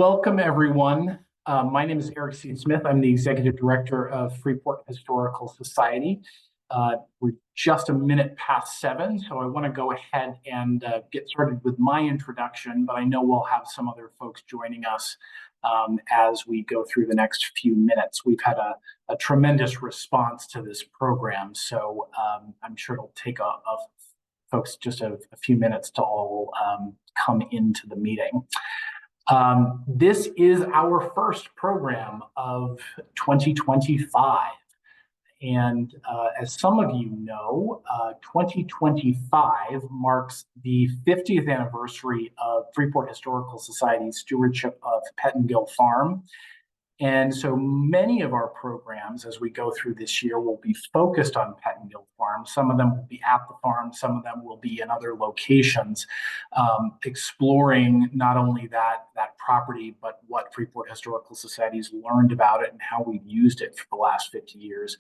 Welcome, everyone. My name is Eric C. Smith. I'm the Executive Director of Freeport Historical Society. We're just a minute past 7, so I want to go ahead and get started with my introduction, but I know we'll have some other folks joining us as we go through the next few minutes. We've had a tremendous response to this program, so I'm sure it'll take folks just a few minutes to all come into the meeting. This is our first program of 2025. And as some of you know, 2025 marks the 50th anniversary of Freeport Historical Society's stewardship of Pettingill Farm. And so many of our programs as we go through this year will be focused on Pettingill Farm. Some of them will be at the farm, some of them will be in other locations, exploring not only that property, but what Freeport Historical Society's learned about it and how we've used it for the last 50 years,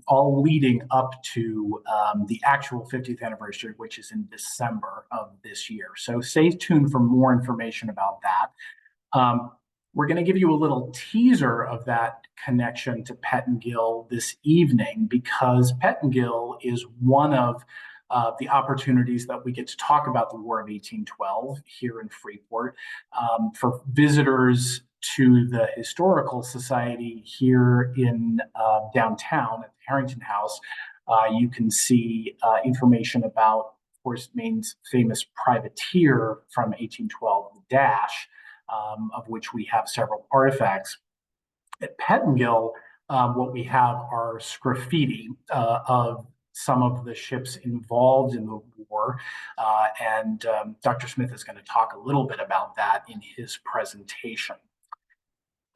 all leading up to the actual 50th anniversary, which is in December of this year. So stay tuned for more information about that. We're going to give you a little teaser of that connection to Pettingill this evening, because Pettingill is one of the opportunities that we get to talk about the War of 1812 here in Freeport. For visitors to the Historical Society here in downtown at the Harrington House, you can see information about, of course, Maine's famous privateer from 1812, the Dash, of which we have several artifacts. At Pettingill, what we have are graffiti of some of the ships involved in the war, and Dr. Smith is going to talk a little bit about that in his presentation.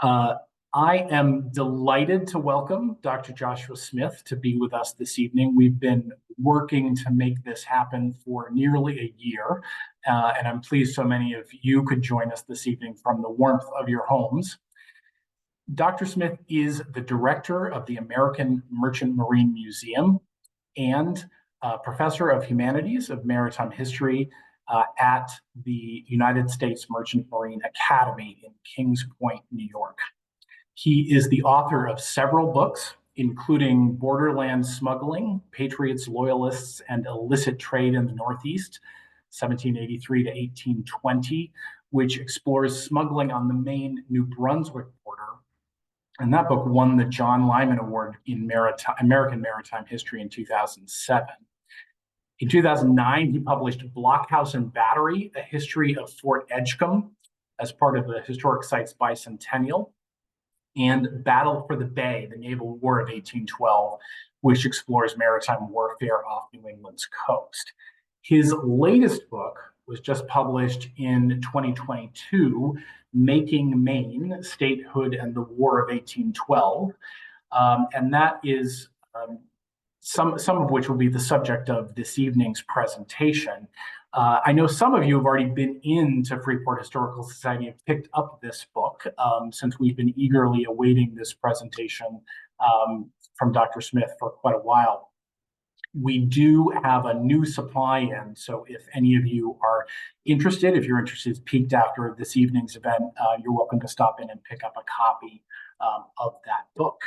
I am delighted to welcome Dr. Joshua Smith to be with us this evening. We've been working to make this happen for nearly a year, and I'm pleased so many of you could join us this evening from the warmth of your homes. Dr. Smith is the director of the American Merchant Marine Museum and professor of humanities of maritime history at the United States Merchant Marine Academy in Kings Point, New York. He is the author of several books, including Borderland Smuggling, Patriots, Loyalists, and Illicit Trade in the Northeast, 1783 to 1820, which explores smuggling on the Maine-New Brunswick border. And that book won the John Lyman Award in American Maritime History in 2007. In 2009, he published Blockhouse and Battery, A History of Fort Edgecombe, as part of the Historic Sites Bicentennial, and Battle for the Bay, the Naval War of 1812, which explores maritime warfare off New England's coast. His latest book was just published in 2022, Making Maine, Statehood and the War of 1812. And that is some of which will be the subject of this evening's presentation. I know some of you have already been into Freeport Historical Society and picked up this book, since we've been eagerly awaiting this presentation from Dr. Smith for quite a while. We do have a new supply in, so if any of you are interested, if you're interested, peeked after this evening's event, you're welcome to stop in and pick up a copy of that book.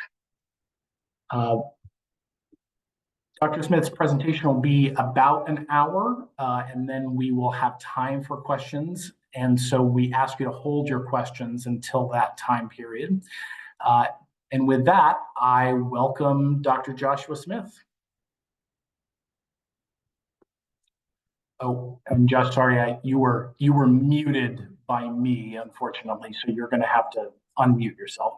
Dr. Smith's presentation will be about an hour, and then we will have time for questions. And so we ask you to hold your questions until that time period. And with that, I welcome Dr. Joshua Smith. Oh, and Josh, sorry, you were muted by me, unfortunately, so you're going to have to unmute yourself.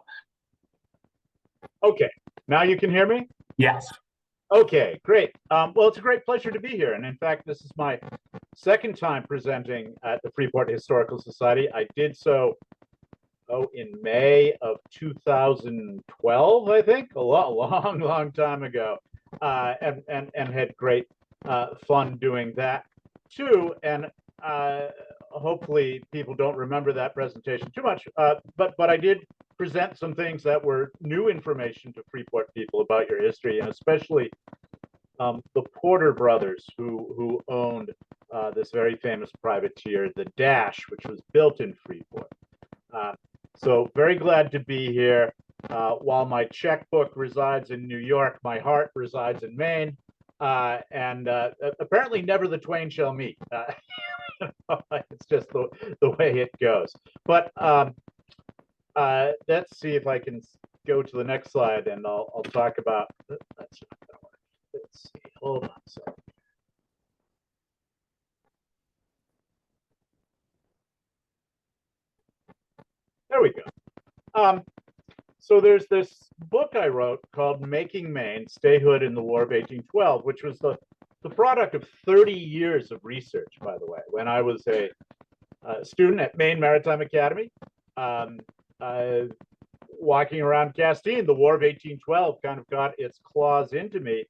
Okay, now you can hear me? Yes. Okay, great. Well, it's a great pleasure to be here. And in fact, this is my second time presenting at the Freeport Historical Society. I did so in May of 2012, I think, a long time ago, and had great fun doing that too. And hopefully people don't remember that presentation too much, but I did present some things that were new information to Freeport people about your history, and especially the Porter brothers who owned this very famous privateer, the Dash, which was built in Freeport. So very glad to be here. While my checkbook resides in New York, my heart resides in Maine. And apparently never the twain shall meet. It's just the way it goes. But let's see if I can go to the next slide and I'll talk about, let's see, hold on a second. There we go. So there's this book I wrote called Making Maine, Statehood in the War of 1812, which was the product of 30 years of research, by the way, when I was a student at Maine Maritime Academy. Walking around Castine, the War of 1812 kind of got its claws into me.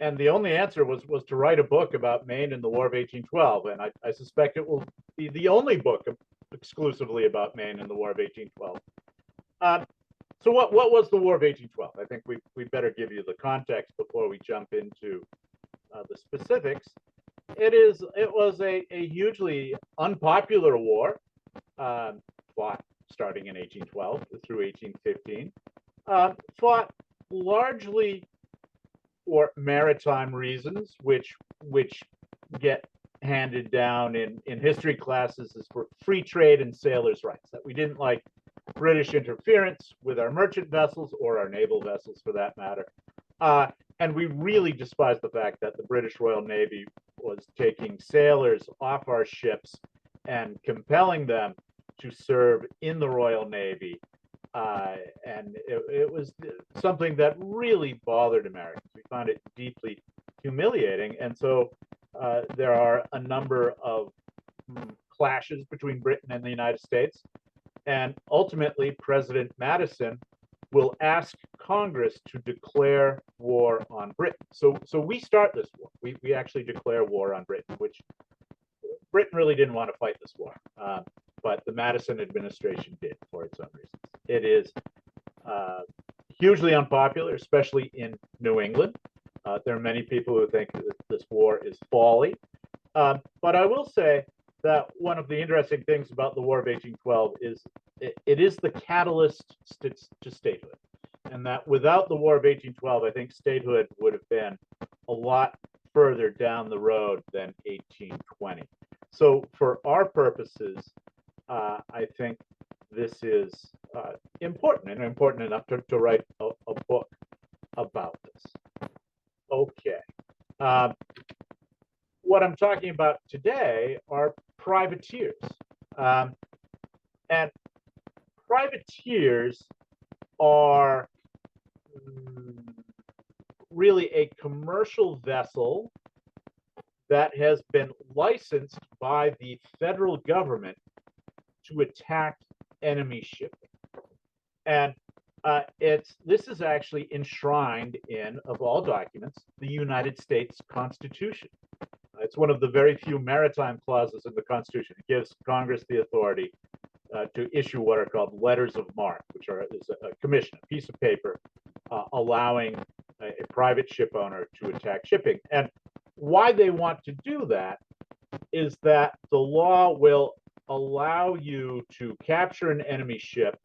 And the only answer was to write a book about Maine and the War of 1812. And I suspect it will be the only book exclusively about Maine and the War of 1812. So what was the War of 1812? I think we better give you the context before we jump into the specifics. It was a hugely unpopular war, fought starting in 1812 through 1815, fought largely for maritime reasons, which get handed down in history classes as for free trade and sailors' rights, that we didn't like British interference with our merchant vessels or our naval vessels for that matter. And we really despise the fact that the British Royal Navy was taking sailors off our ships and compelling them to serve in the Royal Navy. And it was something that really bothered Americans. We found it deeply humiliating. And so there are a number of clashes between Britain and the United States. And ultimately, President Madison will ask Congress to declare war on Britain. So we start this war. We actually declare war on Britain, which Britain really didn't want to fight this war. But the Madison administration did for its own reasons. It is hugely unpopular, especially in New England. There are many people who think that this war is folly. But I will say that one of the interesting things about the War of 1812 is it is the catalyst to statehood. And that without the War of 1812, I think statehood would have been a lot further down the road than 1820. So for our purposes, I think this is important and important enough to write a book about this. Okay. What I'm talking about today are privateers. And privateers are really a commercial vessel that has been licensed by the federal government to attack enemy shipping. And this is actually enshrined in, of all documents, the United States Constitution. It's one of the very few maritime clauses in the Constitution. It gives Congress the authority to issue what are called letters of marque, which is a commission, a piece of paper allowing a private ship owner to attack shipping. And why they want to do that is that the law will allow you to capture an enemy ship,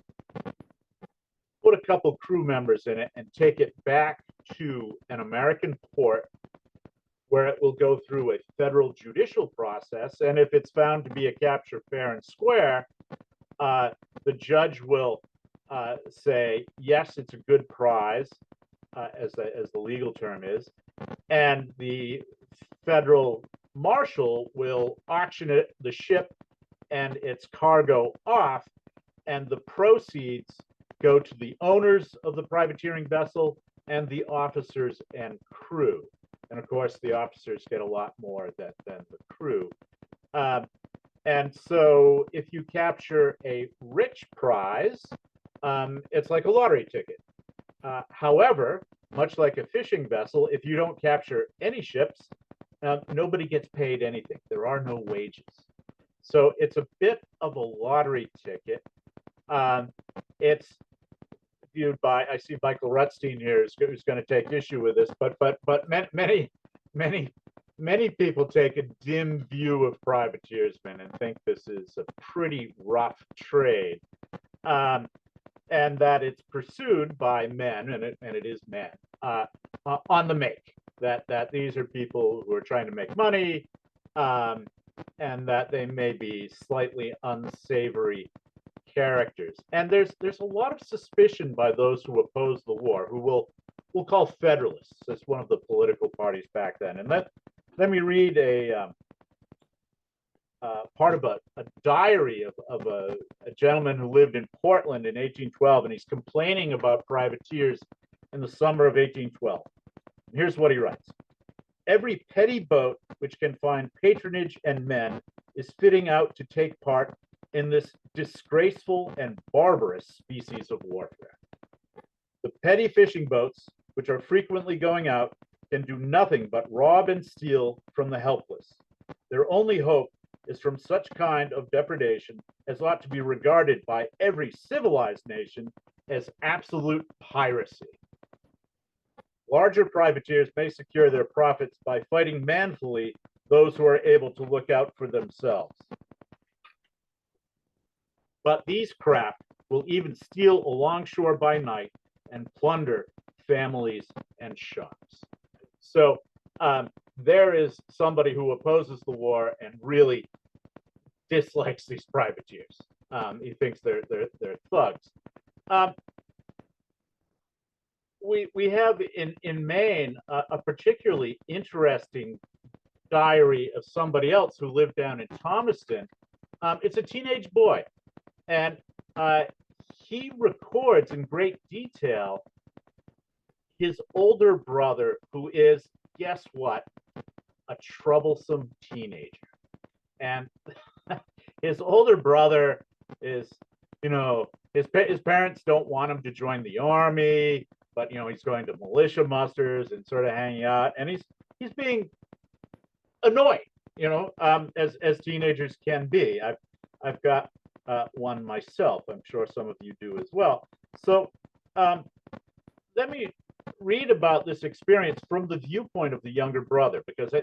put a couple crew members in it, and take it back to an American port where it will go through a federal judicial process. And if it's found to be a capture fair and square, the judge will say, yes, it's a good prize, as the legal term is, and the federal marshal will auction the ship and its cargo off, and the proceeds go to the owners of the privateering vessel and the officers and crew. And of course, the officers get a lot more than the crew. And so if you capture a rich prize, it's like a lottery ticket. However, much like a fishing vessel, if you don't capture any ships, nobody gets paid anything. There are no wages. So it's a bit of a lottery ticket. It's viewed by, I see Michael Rutstein here who's going to take issue with this, but many people take a dim view of privateersmen and think this is a pretty rough trade. and that it's pursued by men, and it is men on the make. That these are people who are trying to make money, and that they may be slightly unsavory characters. And there's a lot of suspicion by those who oppose the war, who we'll call Federalists. That's one of the political parties back then. And let me read a part of a diary of a gentleman who lived in Portland in 1812, and he's complaining about privateers in the summer of 1812. And here's what he writes. Every petty boat which can find patronage and men is fitting out to take part in this disgraceful and barbarous species of warfare. The petty fishing boats, which are frequently going out, can do nothing but rob and steal from the helpless. Their only hope is from such kind of depredation as ought to be regarded by every civilized nation as absolute piracy. Larger privateers may secure their profits by fighting manfully those who are able to look out for themselves. But these craft will even steal alongshore by night and plunder families and shops. So there is somebody who opposes the war and really dislikes these privateers. He thinks they're thugs. We have in Maine a particularly interesting diary of somebody else who lived down in Thomaston. It's a teenage boy, and he records in great detail his older brother, who is, guess what, a troublesome teenager. And his older brother is, his parents don't want him to join the army, but he's going to militia musters and sort of hanging out, and he's being annoying, as teenagers can be. I've got one myself. I'm sure some of you do as well. So let me read about this experience from the viewpoint of the younger brother, because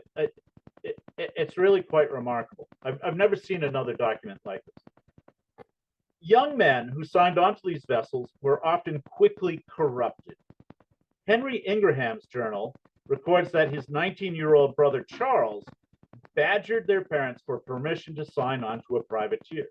it's really quite remarkable. I've never seen another document like this. Young men who signed onto these vessels were often quickly corrupted. Henry Ingraham's journal records that his 19-year-old brother Charles badgered their parents for permission to sign on to a privateer.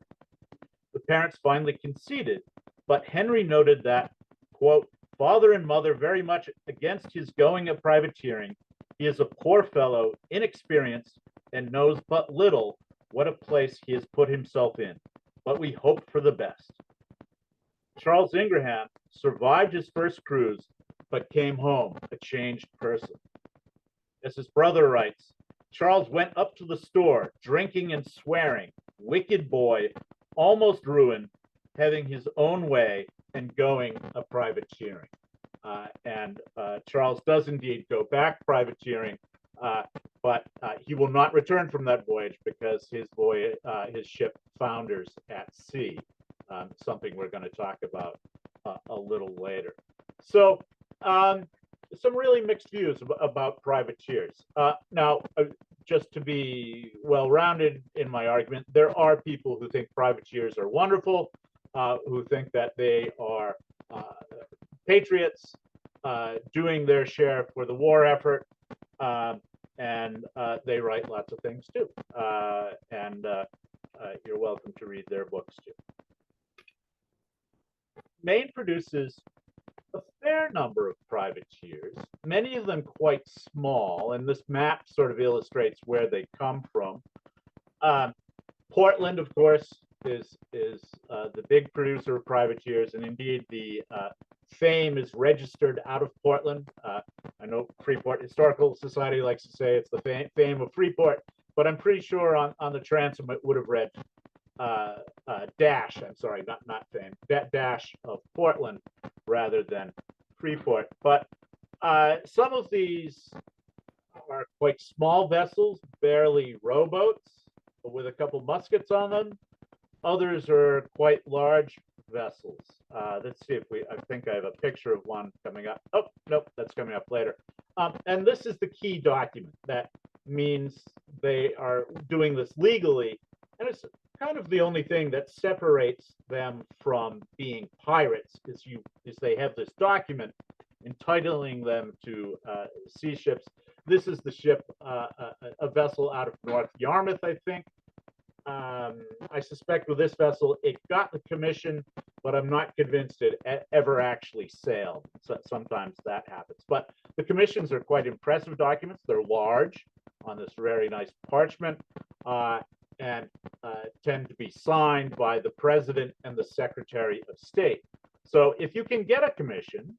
The parents finally conceded, but Henry noted that, quote, father and mother very much against his going a privateering. He is a poor fellow, inexperienced, and knows but little what a place he has put himself in, but we hope for the best. Charles Ingraham survived his first cruise, but came home a changed person. As his brother writes, Charles went up to the store, drinking and swearing, wicked boy, almost ruined, having his own way and going a privateering. And Charles does indeed go back privateering, but he will not return from that voyage because his ship founders at sea, something we're going to talk about a little later. So some really mixed views about privateers. Now, just to be well-rounded in my argument, there are people who think privateers are wonderful, who think that they are patriots doing their share for the war effort, and they write lots of things too. And you're welcome to read their books too. Maine produces a fair number of privateers, many of them quite small, and this map sort of illustrates where they come from. Portland, of course, is the big producer of privateers, and indeed the fame is registered out of Portland. I know Freeport Historical Society likes to say it's the fame of Freeport, but I'm pretty sure on the transom it would have read dash, I'm sorry, not fame, dash of Portland rather than Freeport. But some of these are quite small vessels, barely rowboats, with a couple muskets on them. Others are quite large vessels. Let's see if I think I have a picture of one coming up. Oh, nope, that's coming up later. And this is the key document that means they are doing this legally. And it's kind of the only thing that separates them from being pirates is they have this document entitling them to sea ships. This is the ship, a vessel out of North Yarmouth, I think. I suspect with this vessel, it got the commission, but I'm not convinced it ever actually sailed. So sometimes that happens. But the commissions are quite impressive documents. They're large on this very nice parchment and tend to be signed by the president and the secretary of state. So if you can get a commission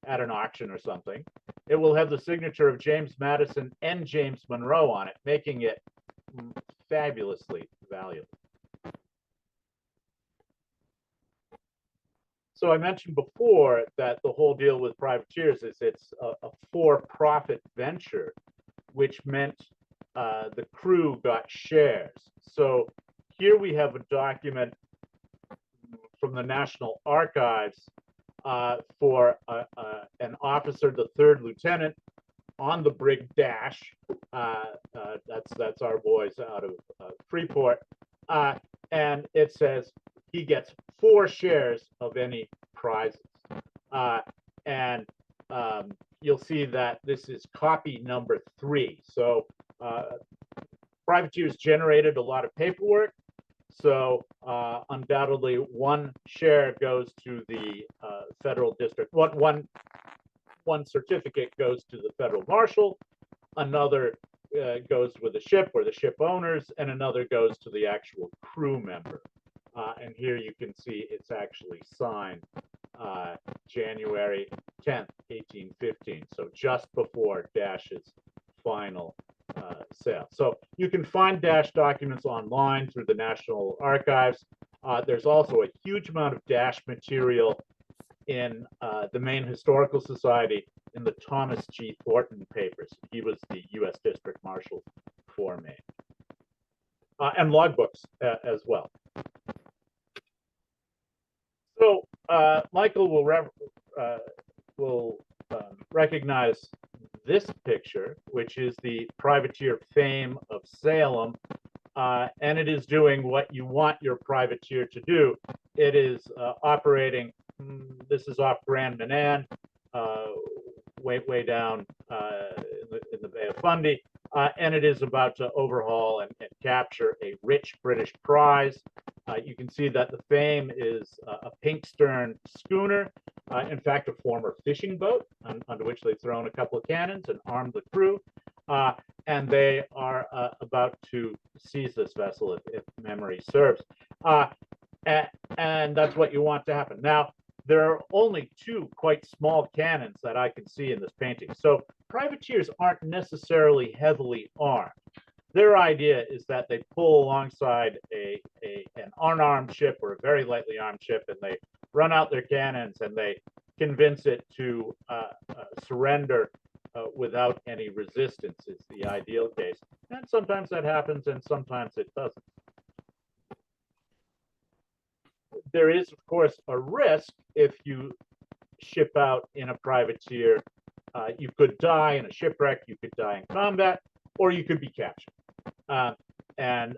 at an auction or something, it will have the signature of James Madison and James Monroe on it, making it fabulously valuable. So I mentioned before that the whole deal with privateers is it's a for-profit venture, which meant the crew got shares. So here we have a document from the National Archives for an officer, the third lieutenant, on the brig Dash. That's our boys out of Freeport. And it says he gets 4 shares of any prizes. And you'll see that this is copy number 3. So privateers generated a lot of paperwork. So undoubtedly 1 share goes to the federal district. One certificate goes to the federal marshal, another goes with the ship or the ship owners, and another goes to the actual crew member. And here you can see it's actually signed January 10th, 1815, so just before Dash's final sale. So you can find Dash documents online through the National Archives. There's also a huge amount of Dash material in the Maine Historical Society in the Thomas G. Thornton papers. He was the U.S. District Marshal for Maine. And logbooks as well. So Michael will recognize this picture, which is the privateer Fame of Salem, and it is doing what you want your privateer to do. It is operating. This is off Grand Manan, way down in the Bay of Fundy, and it is about to overhaul and capture a rich British prize. You can see that the Fame is a pink stern schooner, in fact, a former fishing boat onto which they've thrown a couple of cannons and armed the crew. And they are about to seize this vessel, if memory serves. And that's what you want to happen. Now, there are only 2 quite small cannons that I can see in this painting. So privateers aren't necessarily heavily armed. Their idea is that they pull alongside an unarmed ship or a very lightly armed ship, and they run out their cannons and they convince it to surrender without any resistance is the ideal case. And sometimes that happens and sometimes it doesn't. There is, of course, a risk if you ship out in a privateer. You could die in a shipwreck, you could die in combat, or you could be captured. And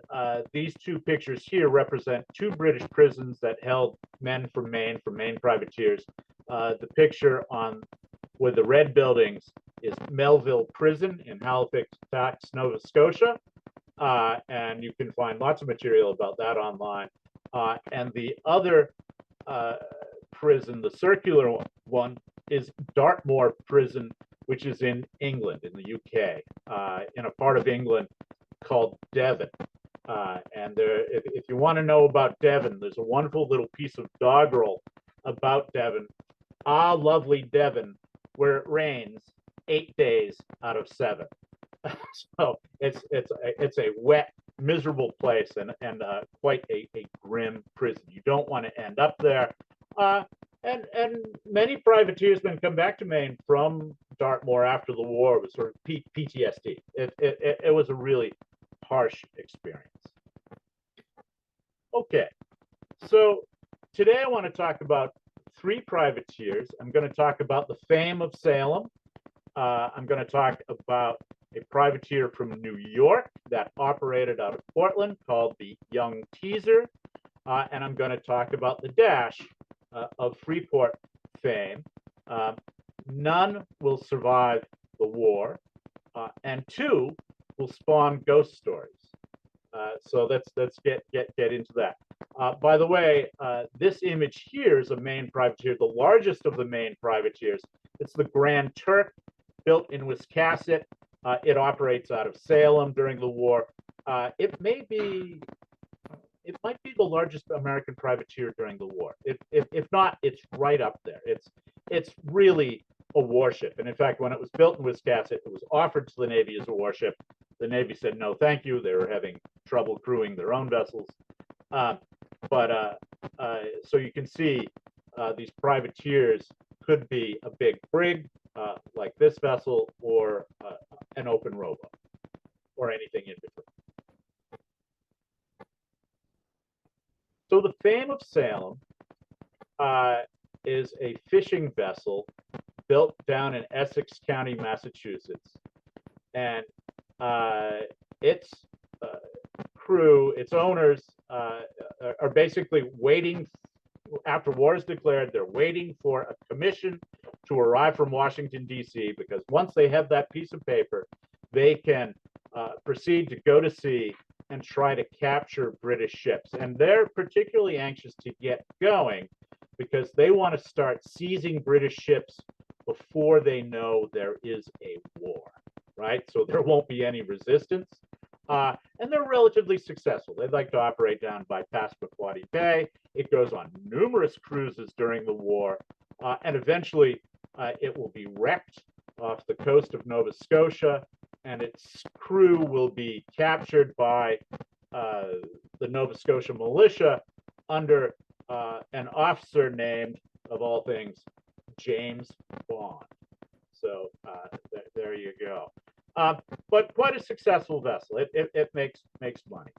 these 2 pictures here represent 2 British prisons that held men from Maine privateers. The picture with the red buildings is Melville Prison in Halifax, Nova Scotia. And you can find lots of material about that online. And the other prison, the circular one, is Dartmoor Prison, which is in England, in the UK, in a part of England called Devon. And if you want to know about Devon, there's a wonderful little piece of doggerel about Devon. Ah, lovely Devon, where it rains 8 days out of 7. So it's a wet, miserable place and quite a grim prison. You don't want to end up there. And many privateersmen come back to Maine from Dartmoor after the war with sort of PTSD. It was a really harsh experience. Okay, so today I want to talk about 3 privateers. I'm going to talk about the Fame of Salem. I'm going to talk about a privateer from New York that operated out of Portland called the Young Teaser. And I'm going to talk about the Dash of Freeport fame. None will survive the war, and two will spawn ghost stories. So let's get into that. By the way, this image here is a Maine privateer, the largest of the Maine privateers. It's the Grand Turk, built in Wiscasset. It operates out of Salem during the war. It might be the largest American privateer during the war. If not, it's right up there. It's really a warship. And in fact, when it was built in Wiscasset, it was offered to the Navy as a warship. The Navy said, no, thank you. They were having trouble crewing their own vessels. So you can see these privateers could be a big brig like this vessel, or an open rowboat, or anything in between. So the Fame of Salem is a fishing vessel built down in Essex County, Massachusetts. And its crew, its owners, are basically waiting. After war is declared, they're waiting for a commission to arrive from Washington, D.C., because once they have that piece of paper, they can proceed to go to sea and try to capture British ships. And they're particularly anxious to get going because they want to start seizing British ships before they know there is a war, right? So there won't be any resistance. And they're relatively successful. They like to operate down by Passamaquoddy Bay. It goes on numerous cruises during the war, and eventually it will be wrecked off the coast of Nova Scotia, and its crew will be captured by the Nova Scotia militia under an officer named, of all things, James Bond. So there you go. But quite a successful vessel. It makes money.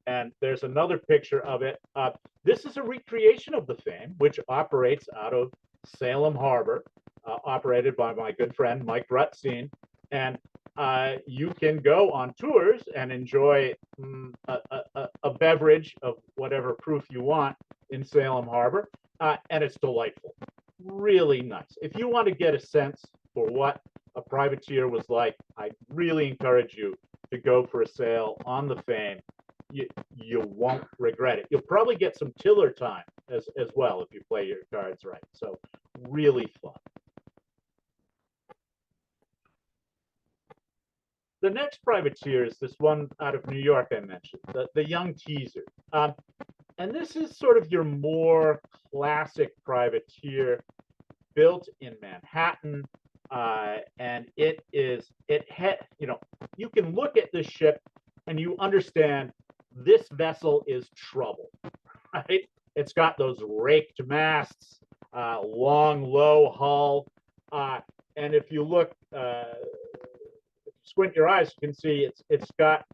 And there's another picture of it. This is a recreation of the Fame, which operates out of Salem Harbor, operated by my good friend Mike Rutzstein. And you can go on tours and enjoy a beverage of whatever proof you want in Salem Harbor, and it's delightful. Really nice. If you want to get a sense for what a privateer was like, I really encourage you to go for a sail on the Fame. You won't regret it. You'll probably get some tiller time as well if you play your cards right. So really fun. The next privateer is this one out of New York I mentioned, the Young Teaser. And this is sort of your more classic privateer, built in Manhattan. And you can look at this ship and you understand this vessel is trouble, right? It's got those raked masts, long, low hull. And if you look, squint your eyes, you can see it's got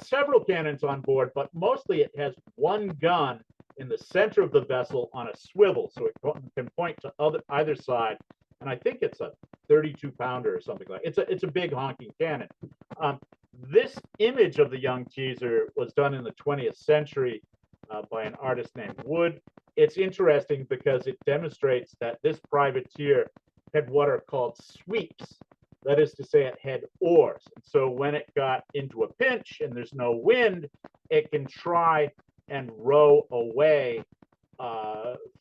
several cannons on board, but mostly it has one gun in the center of the vessel on a swivel, so it can point to either side. And I think it's a 32-pounder or something like that. It's a big honking cannon. This image of the Young Teaser was done in the 20th century by an artist named Wood. It's interesting because it demonstrates that this privateer had what are called sweeps. That is to say, it had oars. So when it got into a pinch and there's no wind, it can try and row away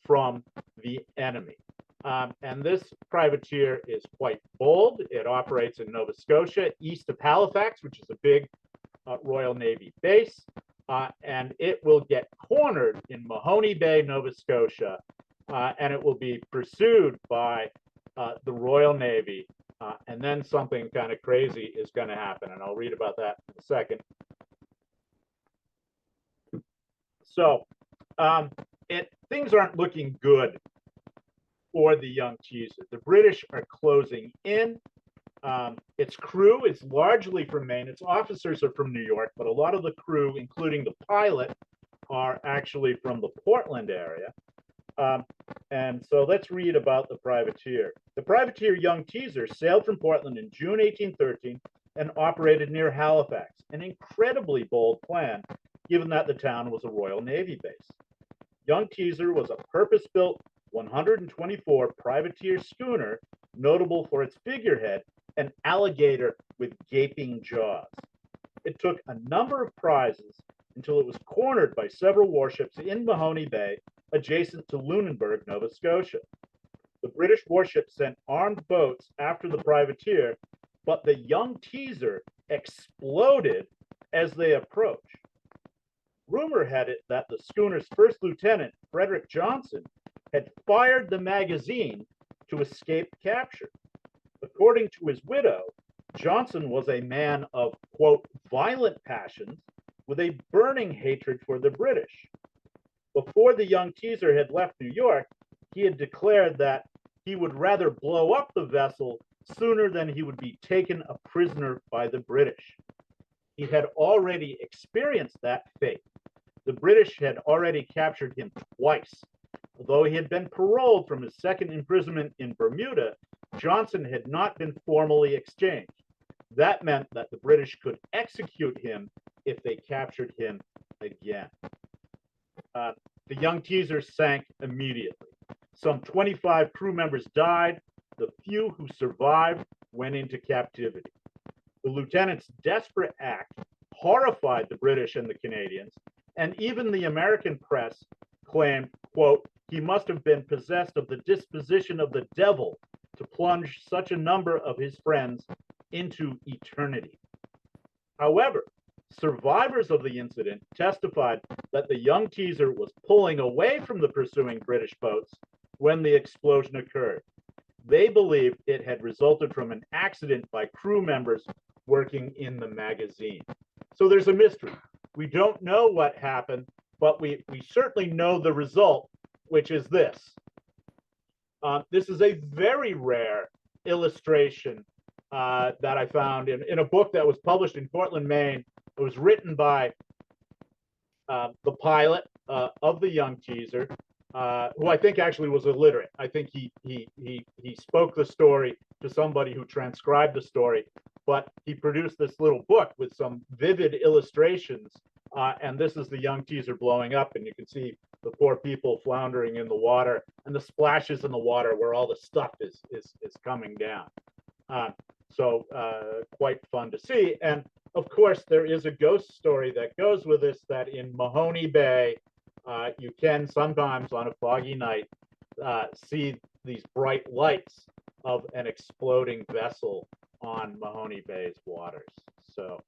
from the enemy. And this privateer is quite bold. It operates in Nova Scotia, east of Halifax, which is a big Royal Navy base. And it will get cornered in Mahoney Bay, Nova Scotia, and it will be pursued by the Royal Navy. And then something kind of crazy is going to happen, and I'll read about that in a second. So things aren't looking good for the Young Teaser. The British are closing in. Its crew is largely from Maine. Its officers are from New York, but a lot of the crew, including the pilot, are actually from the Portland area. And so let's read about the privateer. The privateer Young Teaser sailed from Portland in June 1813 and operated near Halifax, an incredibly bold plan, given that the town was a Royal Navy base. Young Teaser was a purpose-built 124 privateer schooner, notable for its figurehead, an alligator with gaping jaws. It took a number of prizes until it was cornered by several warships in Mahone Bay, adjacent to Lunenburg, Nova Scotia. The British warships sent armed boats after the privateer, but the Young Teaser exploded as they approached. Rumor had it that the schooner's first lieutenant, Frederick Johnson, had fired the magazine to escape capture. According to his widow, Johnson was a man of, quote, violent passions with a burning hatred for the British. Before the Young Teaser had left New York, he had declared that he would rather blow up the vessel sooner than he would be taken a prisoner by the British. He had already experienced that fate. The British had already captured him twice. Although he had been paroled from his second imprisonment in Bermuda, Johnson had not been formally exchanged. That meant that the British could execute him if they captured him again. The Young Teaser sank immediately. Some 25 crew members died. The few who survived went into captivity. The lieutenant's desperate act horrified the British and the Canadians, and even the American press claimed, quote, he must have been possessed of the disposition of the devil to plunge such a number of his friends into eternity. However, survivors of the incident testified that the Young Teaser was pulling away from the pursuing British boats when the explosion occurred. They believed it had resulted from an accident by crew members working in the magazine. So there's a mystery. We don't know what happened, but we certainly know the result, which is this. This is a very rare illustration that I found in a book that was published in Portland, Maine. It was written by the pilot of the Young Teaser, who I think actually was illiterate. I think he spoke the story to somebody who transcribed the story, but he produced this little book with some vivid illustrations. And this is the Young Teaser blowing up, and you can see the poor people floundering in the water and the splashes in the water where all the stuff is coming down. So quite fun to see. And of course, there is a ghost story that goes with this, that in Mahone Bay, you can sometimes on a foggy night see these bright lights of an exploding vessel on Mahone Bay's waters. So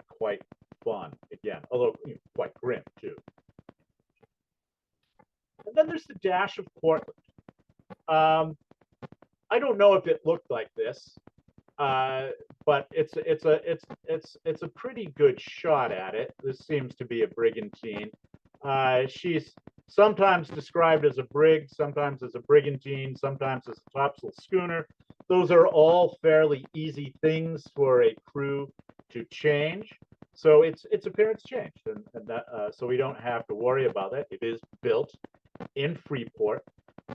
quite fun, again, although quite grim too. And then there's the Dash of Portland. I don't know if it looked like this, but it's a pretty good shot at it. This seems to be a brigantine. She's sometimes described as a brig, sometimes as a brigantine, sometimes as a topsail schooner. Those are all fairly easy things for a crew to change. So its appearance changed, and that, so we don't have to worry about it. It is built in Freeport.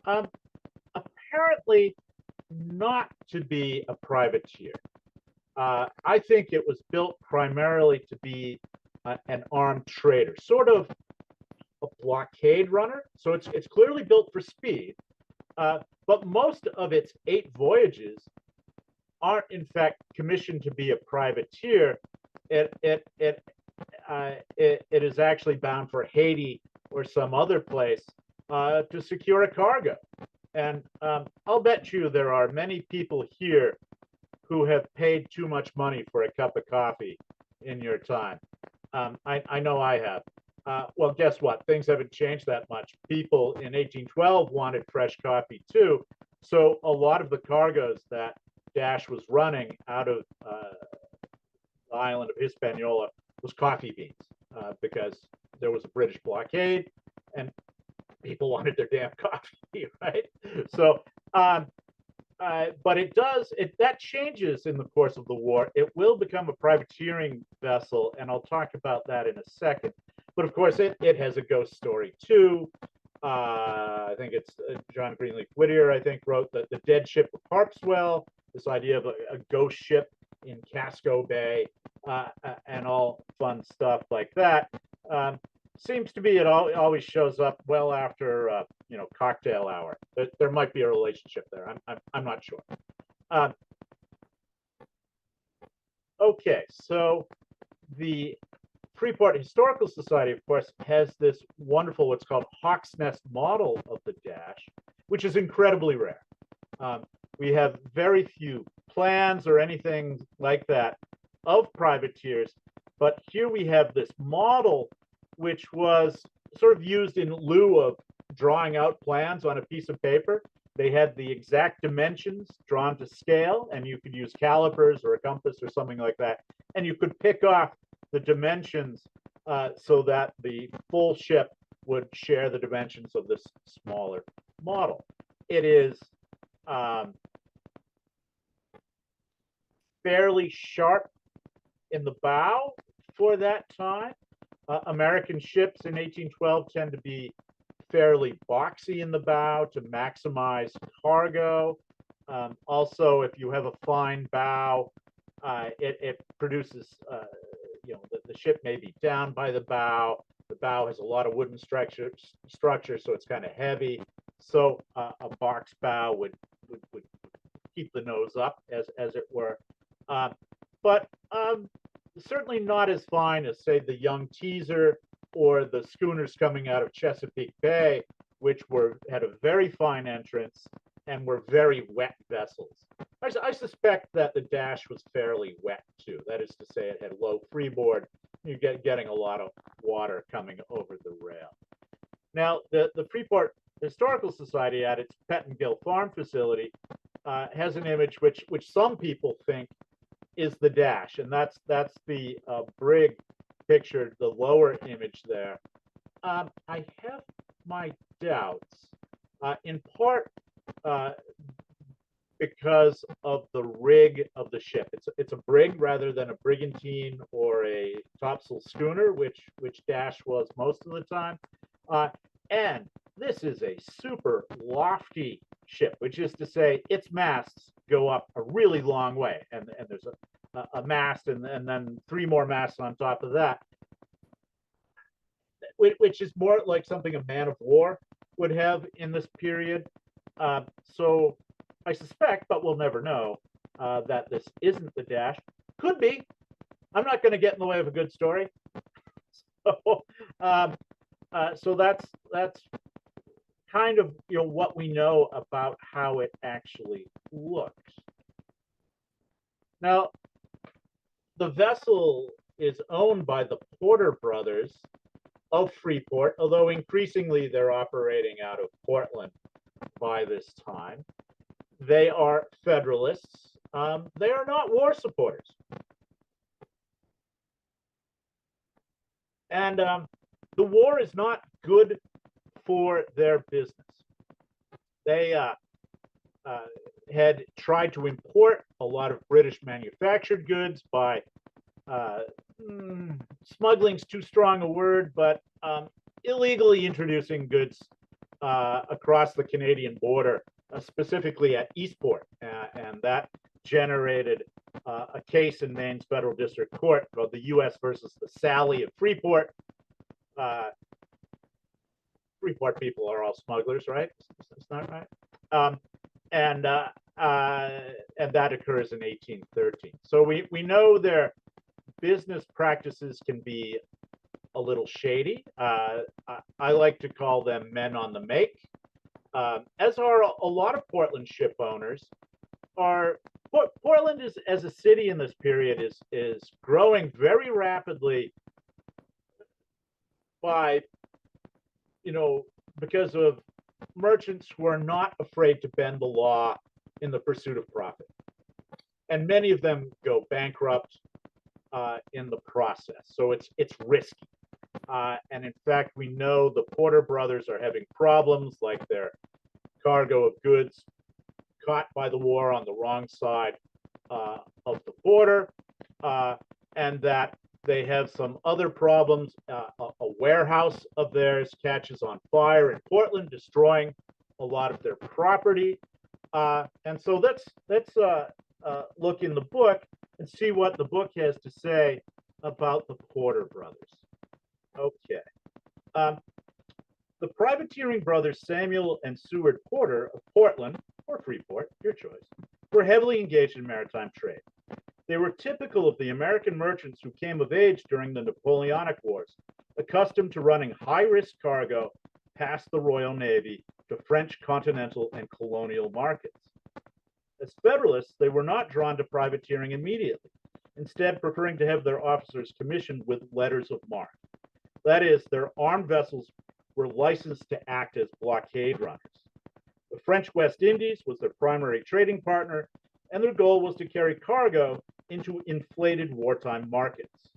Apparently not to be a privateer. I think it was built primarily to be an armed trader, sort of a blockade runner. So it's clearly built for speed, but most of its 8 voyages aren't in fact commissioned to be a privateer. It is actually bound for Haiti or some other place to secure a cargo. And I'll bet you there are many people here who have paid too much money for a cup of coffee in your time. I know I have. Well, guess what? Things haven't changed that much. People in 1812 wanted fresh coffee too. So a lot of the cargoes that Dash was running out of the island of Hispaniola was coffee beans because there was a British blockade and people wanted their damn coffee, right? So, but that changes in the course of the war. It will become a privateering vessel, and I'll talk about that in a second. But of course, it has a ghost story too. I think it's John Greenleaf Whittier, I think, wrote the Dead Ship of Harpswell, this idea of a ghost ship in Casco Bay, and all fun stuff like that. Seems to be it always shows up well after cocktail hour. There might be a relationship there. I'm not sure. Okay, so the Freeport Historical Society, of course, has this wonderful what's called Hawk's Nest model of the Dash, which is incredibly rare. We have very few plans or anything like that of privateers, but here we have this model which was sort of used in lieu of drawing out plans on a piece of paper. They had the exact dimensions drawn to scale, and you could use calipers or a compass or something like that, and you could pick off the dimensions so that the full ship would share the dimensions of this smaller model. It is fairly sharp in the bow for that time. American ships in 1812 tend to be fairly boxy in the bow to maximize cargo. Also, if you have a fine bow, it produces, the ship may be down by the bow. The bow has a lot of wooden structure, so it's kind of heavy. So a box bow would keep the nose up, as it were. But certainly not as fine as, say, the Young Teaser or the schooners coming out of Chesapeake Bay, which had a very fine entrance and were very wet vessels. I suspect that the Dash was fairly wet too. That is to say, it had low freeboard. You're getting a lot of water coming over the rail. Now, the Freeport Historical Society at its Pettingill Farm facility has an image which some people think is the Dash, and that's the brig pictured, the lower image there. I have my doubts, in part because of the rig of the ship. It's a brig rather than a brigantine or a topsail schooner, which Dash was most of the time. And this is a super lofty ship, which is to say its masts go up a really long way, and there's a mast and then three more masts on top of that, which is more like something a man of war would have in this period. So I suspect, but we'll never know, that this isn't the Dash. Could be. I'm not going to get in the way of a good story. So that's kind of what we know about how it actually looks. Now, the vessel is owned by the Porter brothers of Freeport, although increasingly they're operating out of Portland by this time. They are Federalists. They are not war supporters. And the war is not good for their business. They had tried to import a lot of British manufactured goods by smuggling's too strong a word, but illegally introducing goods across the Canadian border, specifically at Eastport, and that generated a case in Maine's federal district court called the U.S. versus the Sally of Freeport. Freeport people are all smugglers, right? It's not right. And that occurs in 1813. So we know their business practices can be a little shady. I like to call them men on the make, as are a lot of Portland ship owners. Portland is, as a city in this period, is growing very rapidly by, because of merchants who are not afraid to bend the law in the pursuit of profit. And many of them go bankrupt in the process. So it's risky. And in fact, we know the Porter brothers are having problems, like their cargo of goods caught by the war on the wrong side of the border, and that They have some other problems. A warehouse of theirs catches on fire in Portland, destroying a lot of their property. And so let's look in the book and see what the book has to say about the Porter brothers. Okay. The privateering brothers Samuel and Seward Porter of Portland, or Freeport, your choice, were heavily engaged in maritime trade. They were typical of the American merchants who came of age during the Napoleonic Wars, accustomed to running high-risk cargo past the Royal Navy to French continental and colonial markets. As Federalists, they were not drawn to privateering immediately, instead preferring to have their officers commissioned with letters of marque. That is, their armed vessels were licensed to act as blockade runners. The French West Indies was their primary trading partner, and their goal was to carry cargo into inflated wartime markets.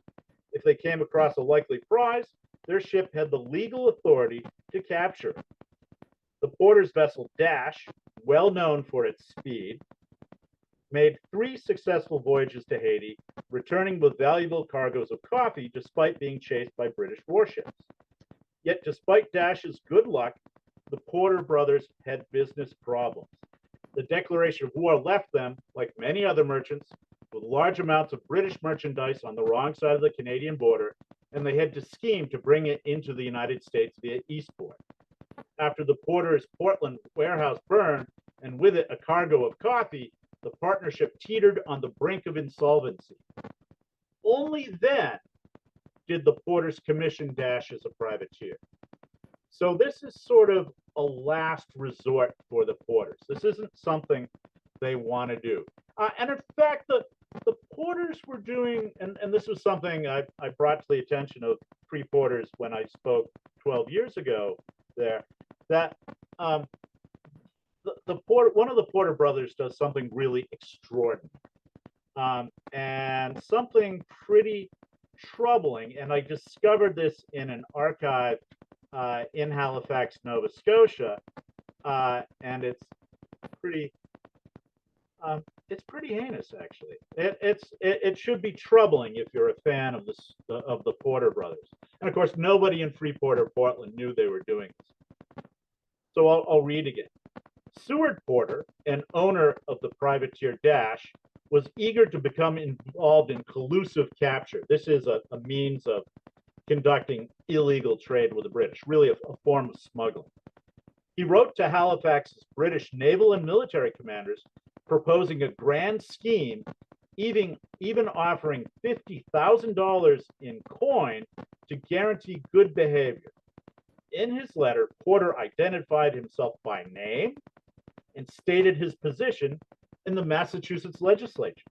If they came across a likely prize, their ship had the legal authority to capture it. The Porter's vessel Dash, well known for its speed, made 3 successful voyages to Haiti, returning with valuable cargoes of coffee despite being chased by British warships. Yet despite Dash's good luck, the Porter brothers had business problems. The declaration of war left them, like many other merchants, with large amounts of British merchandise on the wrong side of the Canadian border, and they had to scheme to bring it into the United States via Eastport. After the Porter's Portland warehouse burned, and with it a cargo of coffee, the partnership teetered on the brink of insolvency. Only then did the Porters commission Dash as a privateer. So this is sort of a last resort for the Porters. This isn't something they want to do. And in fact, the Porters were doing, and this was something I brought to the attention of pre-Porters when I spoke 12 years ago there, that one of the Porter brothers does something really extraordinary, and something pretty troubling. And I discovered this in an archive in Halifax, Nova Scotia, and it's pretty heinous, actually. It should be troubling if you're a fan of the Porter brothers. And of course, nobody in Freeport or Portland knew they were doing this. So I'll read again. Seward Porter, an owner of the privateer Dash, was eager to become involved in collusive capture. This is a means of conducting illegal trade with the British, really a form of smuggling. He wrote to Halifax's British naval and military commanders proposing a grand scheme, even offering $50,000 in coin to guarantee good behavior. In his letter, Porter identified himself by name and stated his position in the Massachusetts legislature.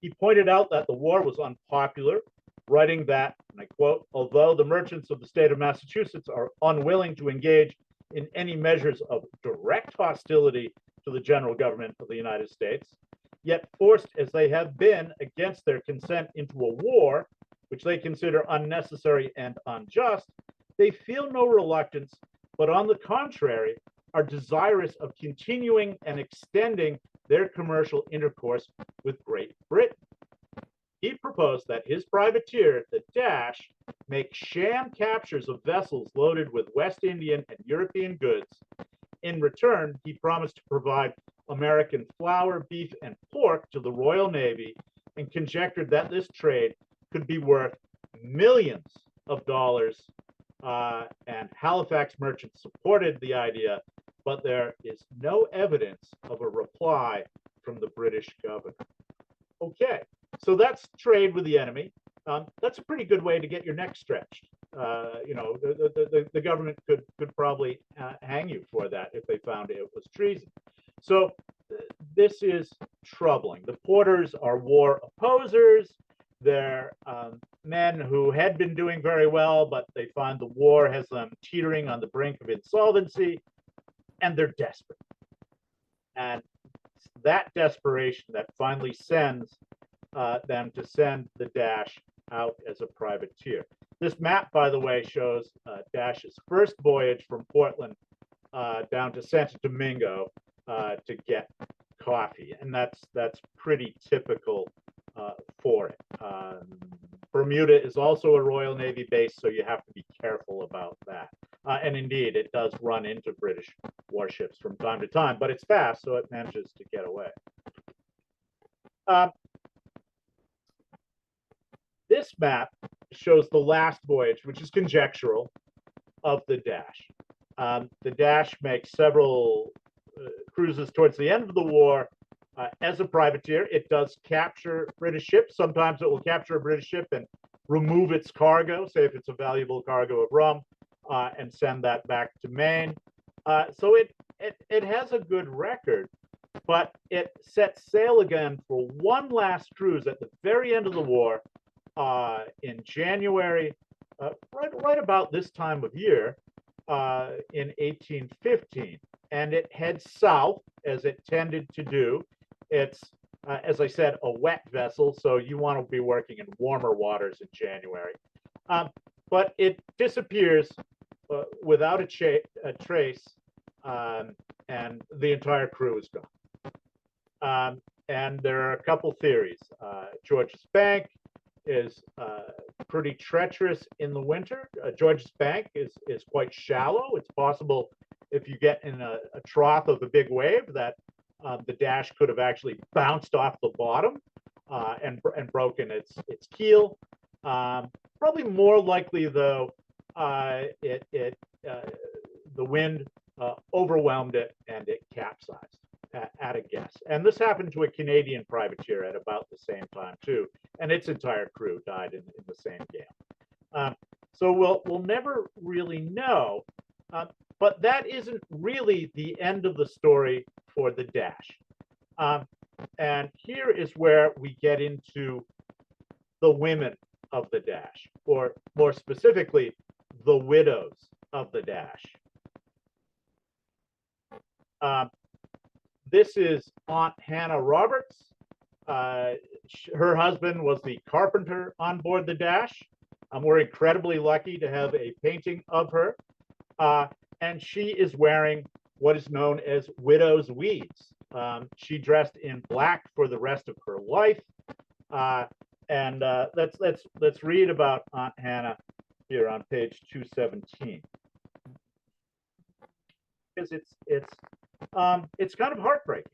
He pointed out that the war was unpopular, writing that, and I quote, although the merchants of the state of Massachusetts are unwilling to engage in any measures of direct hostility to the general government of the United States, yet forced as they have been against their consent into a war, which they consider unnecessary and unjust, they feel no reluctance, but on the contrary, are desirous of continuing and extending their commercial intercourse with Great Britain. He proposed that his privateer, the Dash, make sham captures of vessels loaded with West Indian and European goods. In return, he promised to provide American flour, beef, and pork to the Royal Navy, and conjectured that this trade could be worth millions of dollars, and Halifax merchants supported the idea, but there is no evidence of a reply from the British governor. Okay, so that's trade with the enemy. That's a pretty good way to get your neck stretched. The government could probably hang you for that if they found it was treason. So this is troubling. The Porters are war opposers. They're men who had been doing very well, but they find the war has them teetering on the brink of insolvency, and they're desperate. And that desperation that finally sends them to send the Dash out as a privateer. This map, by the way, shows Dash's first voyage from Portland down to Santo Domingo to get coffee, and that's pretty typical for it. Bermuda is also a Royal Navy base, so you have to be careful about that. And indeed, it does run into British warships from time to time, but it's fast, so it manages to get away. This map shows the last voyage, which is conjectural, of the Dash. The Dash makes several cruises towards the end of the war as a privateer. It does capture British ships. Sometimes it will capture a British ship and remove its cargo, say if it's a valuable cargo of rum, and send that back to Maine. So it has a good record, but it sets sail again for one last cruise at the very end of the war in January, right about this time of year, in 1815. And it heads south, as it tended to do. It's, as I said, a wet vessel, so you want to be working in warmer waters in January. But it disappears without a trace, and the entire crew is gone. And there are a couple theories. George's Bank is pretty treacherous in the winter. George's Bank is quite shallow. It's possible if you get in a trough of a big wave that the Dash could have actually bounced off the bottom and broken its keel. Probably more likely, though, the wind overwhelmed it and it capsized at a guess. And this happened to a Canadian privateer at about the same time too, and its entire crew died in the same gale. So we'll never really know, but that isn't really the end of the story for the Dash. And here is where we get into the women of the Dash, or more specifically, the widows of the Dash. This is Aunt Hannah Roberts. Her husband was the carpenter on board the Dash. We're incredibly lucky to have a painting of her. And she is wearing what is known as widow's weeds. She dressed in black for the rest of her life. And let's read about Aunt Hannah here on page 217. Because it's kind of heartbreaking.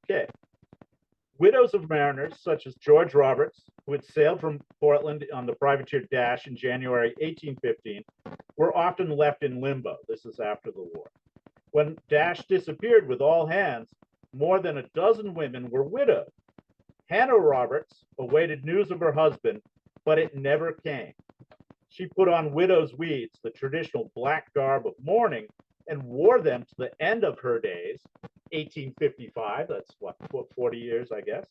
Okay. Widows of mariners such as George Roberts, who had sailed from Portland on the privateer Dash in January 1815, were often left in limbo. This is after the war. When Dash disappeared with all hands, more than a dozen women were widowed. Hannah Roberts awaited news of her husband, but it never came. She put on widow's weeds, the traditional black garb of mourning, and wore them to the end of her days, 1855, that's what 40 years, I guess,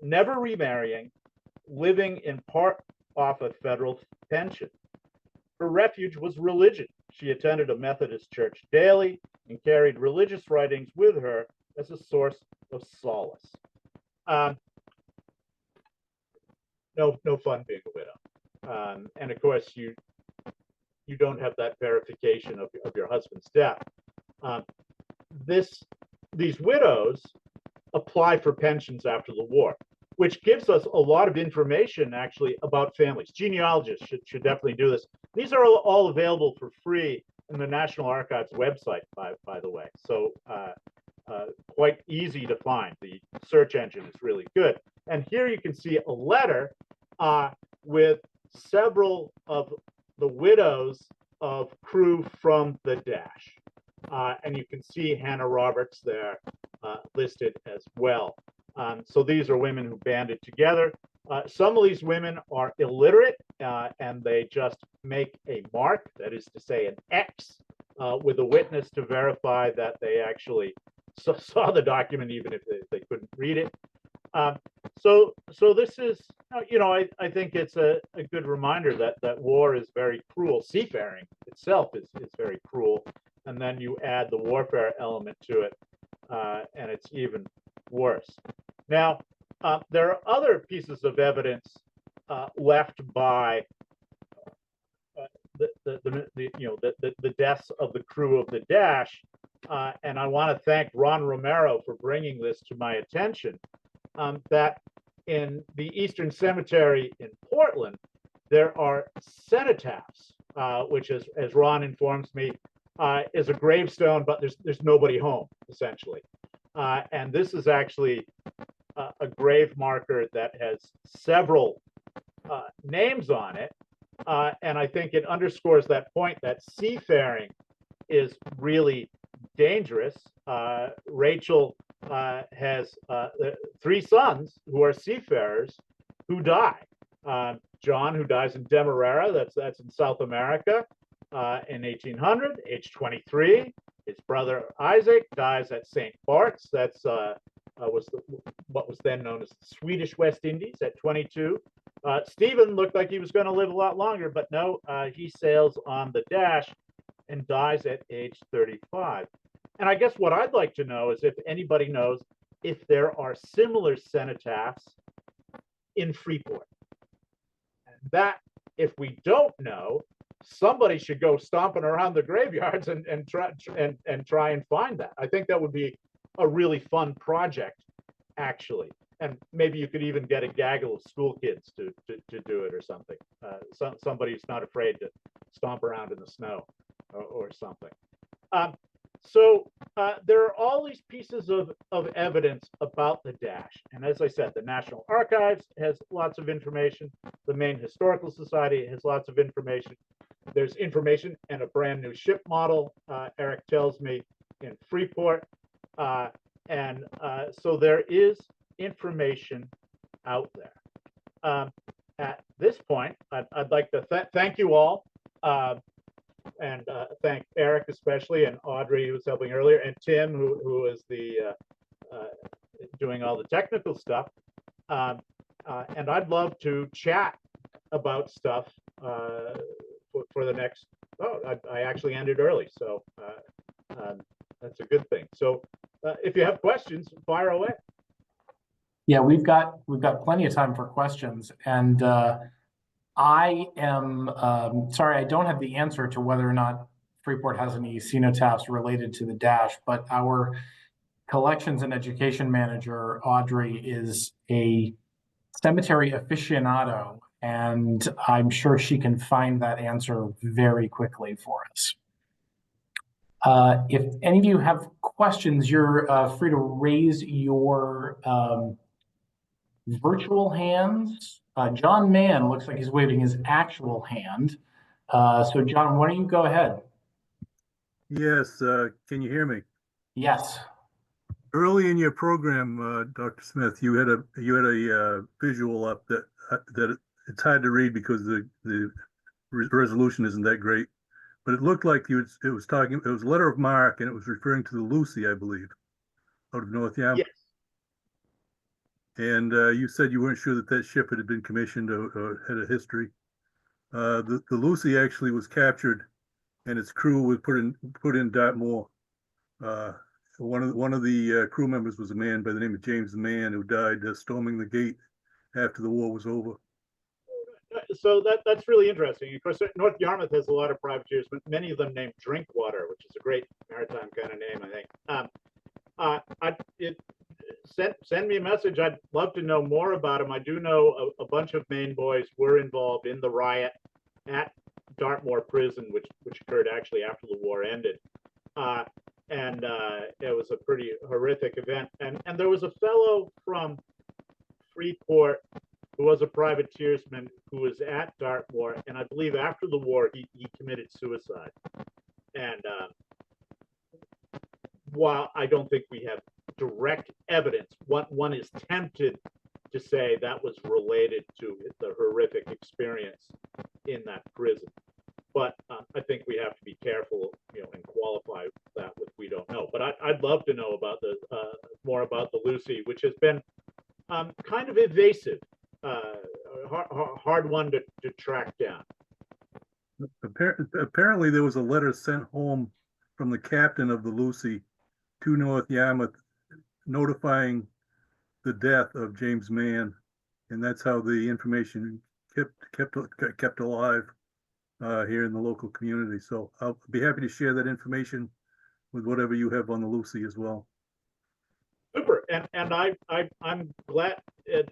never remarrying, living in part off a federal pension. Her refuge was religion. She attended a Methodist church daily and carried religious writings with her as a source of solace. No fun being a widow. And of course, you don't have that verification of your husband's death. These widows apply for pensions after the war, which gives us a lot of information actually about families. Genealogists should definitely do this. These are all available for free in the National Archives website, by the way. So quite easy to find. The search engine is really good. And here you can see a letter with several of the widows of crew from the Dash. And you can see Hannah Roberts there listed as well. So these are women who banded together. Some of these women are illiterate and they just make a mark, that is to say an X, with a witness to verify that they actually saw the document even if they couldn't read it. So this is, I think it's a good reminder that war is very cruel. Seafaring itself is very cruel. And then you add the warfare element to it, and it's even worse. Now, there are other pieces of evidence left by the deaths of the crew of the Dash and I want to thank Ron Romero for bringing this to my attention, that in the Eastern Cemetery in Portland, there are cenotaphs, which is, as Ron informs me, is a gravestone, but there's nobody home, essentially. And this is actually a grave marker that has several names on it. And I think it underscores that point that seafaring is really dangerous. Rachel has 3 sons who are seafarers who die. John, who dies in Demerara, that's in South America, in 1800, age 23. His brother Isaac dies at St. Bart's, that's what was then known as the Swedish West Indies, at 22. Stephen looked like he was going to live a lot longer, but no, he sails on the Dash and dies at age 35. And I guess what I'd like to know is if anybody knows if there are similar cenotaphs in Freeport. And that, if we don't know, somebody should go stomping around the graveyards and try and find that. I think that would be a really fun project, actually. And maybe you could even get a gaggle of school kids to do it or something. Somebody who's not afraid to stomp around in the snow or something. So there are all these pieces of evidence about the Dash. And as I said, the National Archives has lots of information. The Maine Historical Society has lots of information. There's information and a brand new ship model, Eric tells me, in Freeport. So there is information out there. At this point, I'd like to thank you all, and thank Eric especially, and Audrey, who was helping earlier, and Tim, who is the doing all the technical stuff. And I'd love to chat about stuff for the next. Oh, I actually ended early, so that's a good thing. So if you have questions, fire away. Yeah, we've got plenty of time for questions, and I am sorry, I don't have the answer to whether or not Freeport has any cenotaphs related to the Dash, but our collections and education manager, Audrey, is a cemetery aficionado, and I'm sure she can find that answer very quickly for us. If any of you have questions, you're free to raise your virtual hands. John Mann looks like he's waving his actual hand. So John, why don't you go ahead? Yes, can you hear me? Yes. Early in your program, Dr. Smith, you had a visual up that it's hard to read because the resolution isn't that great, but it looked like it was a letter of marque, and it was referring to the Lucy, I believe, out of North Yarmouth. Yes. And you said you weren't sure that ship had been commissioned or had a history. The Lucy actually was captured, and its crew was put in Dartmoor. One of the crew members was a man by the name of James Mann, who died storming the gate after the war was over. So that's really interesting. Of course, North Yarmouth has a lot of privateers, but many of them named Drinkwater, which is a great maritime kind of name, I think. Send me a message. I'd love to know more about them. I do know a bunch of Maine boys were involved in the riot at Dartmoor Prison, which occurred actually after the war ended. And it was a pretty horrific event. And there was a fellow from Freeport who was a privateersman who was at Dartmoor, and I believe after the war he committed suicide. And while I don't think we have direct evidence, one is tempted to say that was related to the horrific experience in that prison. But I think we have to be careful, and qualify that with we don't know. But I'd love to know about more about the Lucy, which has been kind of evasive, hard one to track down. Apparently, there was a letter sent home from the captain of the Lucy to North Yarmouth, notifying the death of James Mann, and that's how the information kept alive here in the local community. So I'll be happy to share that information with whatever you have on the Lucy as well. Super. And I'm glad,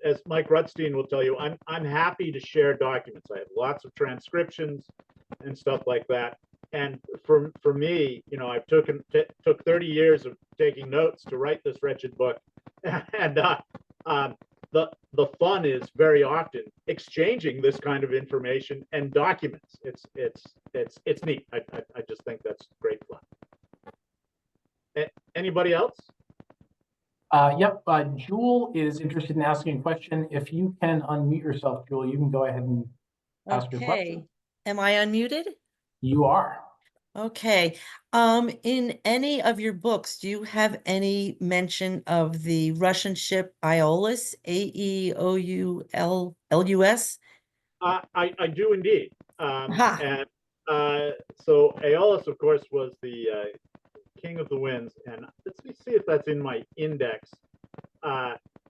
as Mike Rutstein will tell you, I'm happy to share documents. I have lots of transcriptions and stuff like that. And for me, you know, I've took 30 years of taking notes to write this wretched book, and the fun is very often exchanging this kind of information and documents. It's neat. I just think that's great fun. Anybody else? Yep, Jewel is interested in asking a question. If you can unmute yourself, Jewel, you can go ahead and ask your question. Okay, am I unmuted? You are. Okay, in any of your books, do you have any mention of the Russian ship Aeolus, Aeoulus? I do indeed. Aha. And so Aeolus, of course, was the king of the winds. And let's see if that's in my index.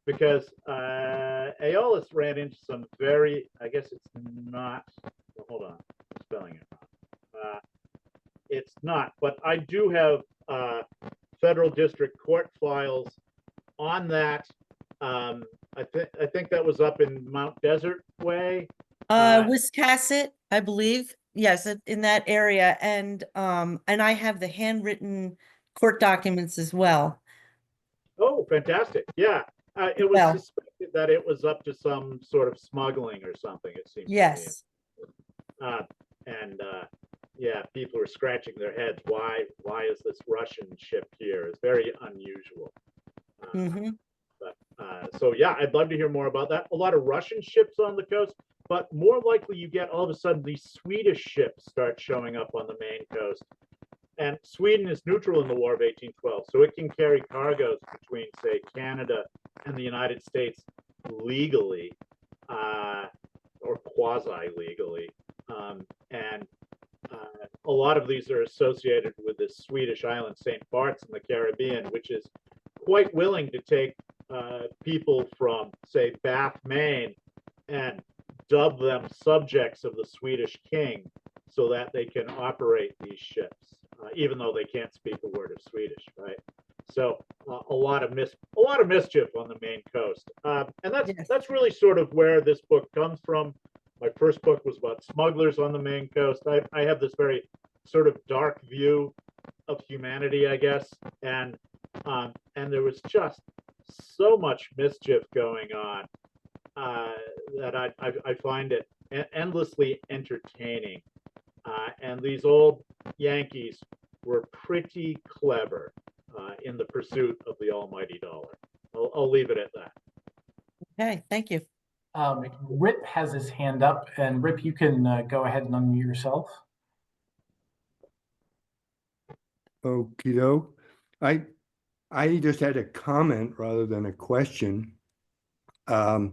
Because Aeolus ran into some very, I guess it's not, hold on, I'm spelling it wrong. It's not, but I do have federal district court files on that. I think that was up in Mount Desert Way. Wiscasset, I believe. Yes, in that area. And I have the handwritten court documents as well. Oh, fantastic. Yeah. It was Well. suspected that it was up to some sort of smuggling or something, it seems Yes. to me. Yeah, people were scratching their heads. Why is this Russian ship here? It's very unusual. So yeah, I'd love to hear more about that. A lot of Russian ships on the coast, but more likely you get all of a sudden these Swedish ships start showing up on the Maine coast. And Sweden is neutral in the War of 1812, so it can carry cargoes between, say, Canada and the United States legally, or quasi-legally. And a lot of these are associated with this Swedish island, St. Bart's in the Caribbean, which is quite willing to take people from, say, Bath, Maine, and dub them subjects of the Swedish king so that they can operate these ships, even though they can't speak a word of Swedish, right? So a lot of mischief on the Maine coast, and that's really sort of where this book comes from. My first book was about smugglers on the Maine coast. I have this very sort of dark view of humanity, I guess, and there was just so much mischief going on that I find it endlessly entertaining. And these old Yankees were pretty clever in the pursuit of the almighty dollar. I'll leave it at that. Okay, thank you. Rip has his hand up, and Rip, you can go ahead and unmute yourself. Okie doke. I just had a comment rather than a question. I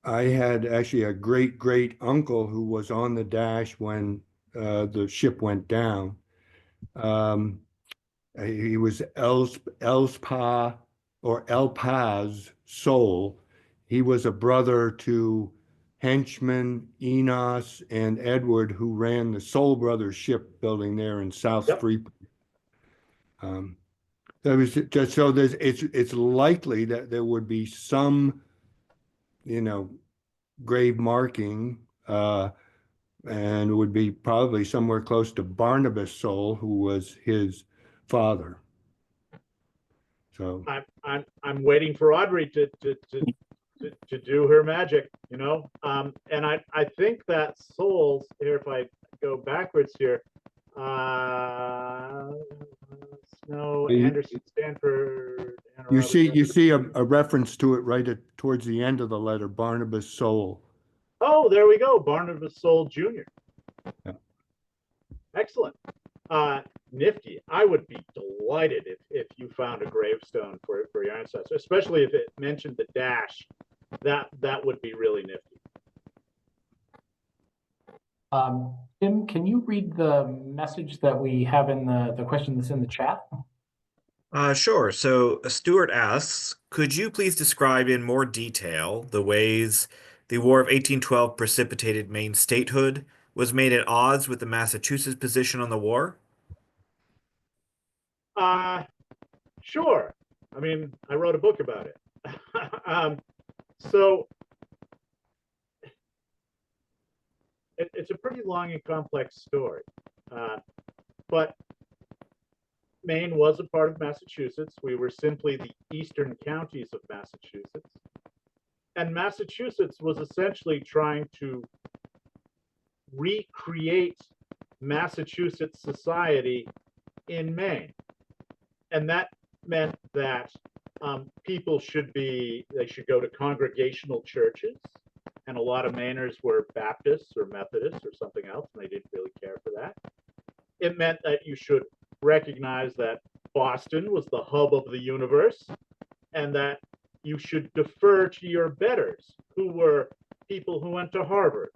had actually a great uncle who was on the Dash when the ship went down. He was Elspa or Elpaz Soul. He was a brother to Henchman, Enos, and Edward, who ran the Soul Brothers shipbuilding there in South Freeport. That was just so it's likely that there would be some, grave marking, and it would be probably somewhere close to Barnabas Soul, who was his father. So I'm waiting for Audrey to do her magic, and I think that Souls here, if I go backwards here, Snow, Anderson, Stanford. You see a reference to it right towards the end of the letter, Barnabas Soul. Oh, there we go, Barnabas Soul Jr. Yeah. Excellent. Nifty. I would be delighted if you found a gravestone for your ancestor, especially if it mentioned the Dash. That would be really nifty. Tim, can you read the message that we have in the question that's in the chat? Sure. So Stuart asks, could you please describe in more detail the ways the War of 1812 precipitated Maine statehood, was made at odds with the Massachusetts position on the war? Sure. I mean, I wrote a book about it. So it's a pretty long and complex story. But Maine was a part of Massachusetts. We were simply the eastern counties of Massachusetts. And Massachusetts was essentially trying to recreate Massachusetts society in Maine. And that meant that people should go to congregational churches. And a lot of Mainers were Baptists or Methodists or something else, and they didn't really care for that. It meant that you should recognize that Boston was the hub of the universe and that you should defer to your betters, who were people who went to Harvard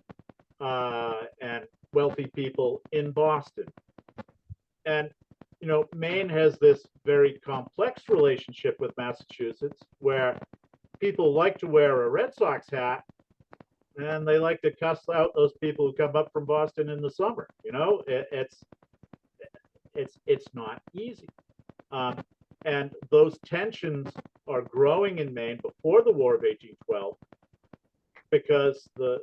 and wealthy people in Boston. And, you know, Maine has this very complex relationship with Massachusetts where people like to wear a Red Sox hat and they like to cuss out those people who come up from Boston in the summer. You know, it's not easy. And those tensions are growing in Maine before the War of 1812 because the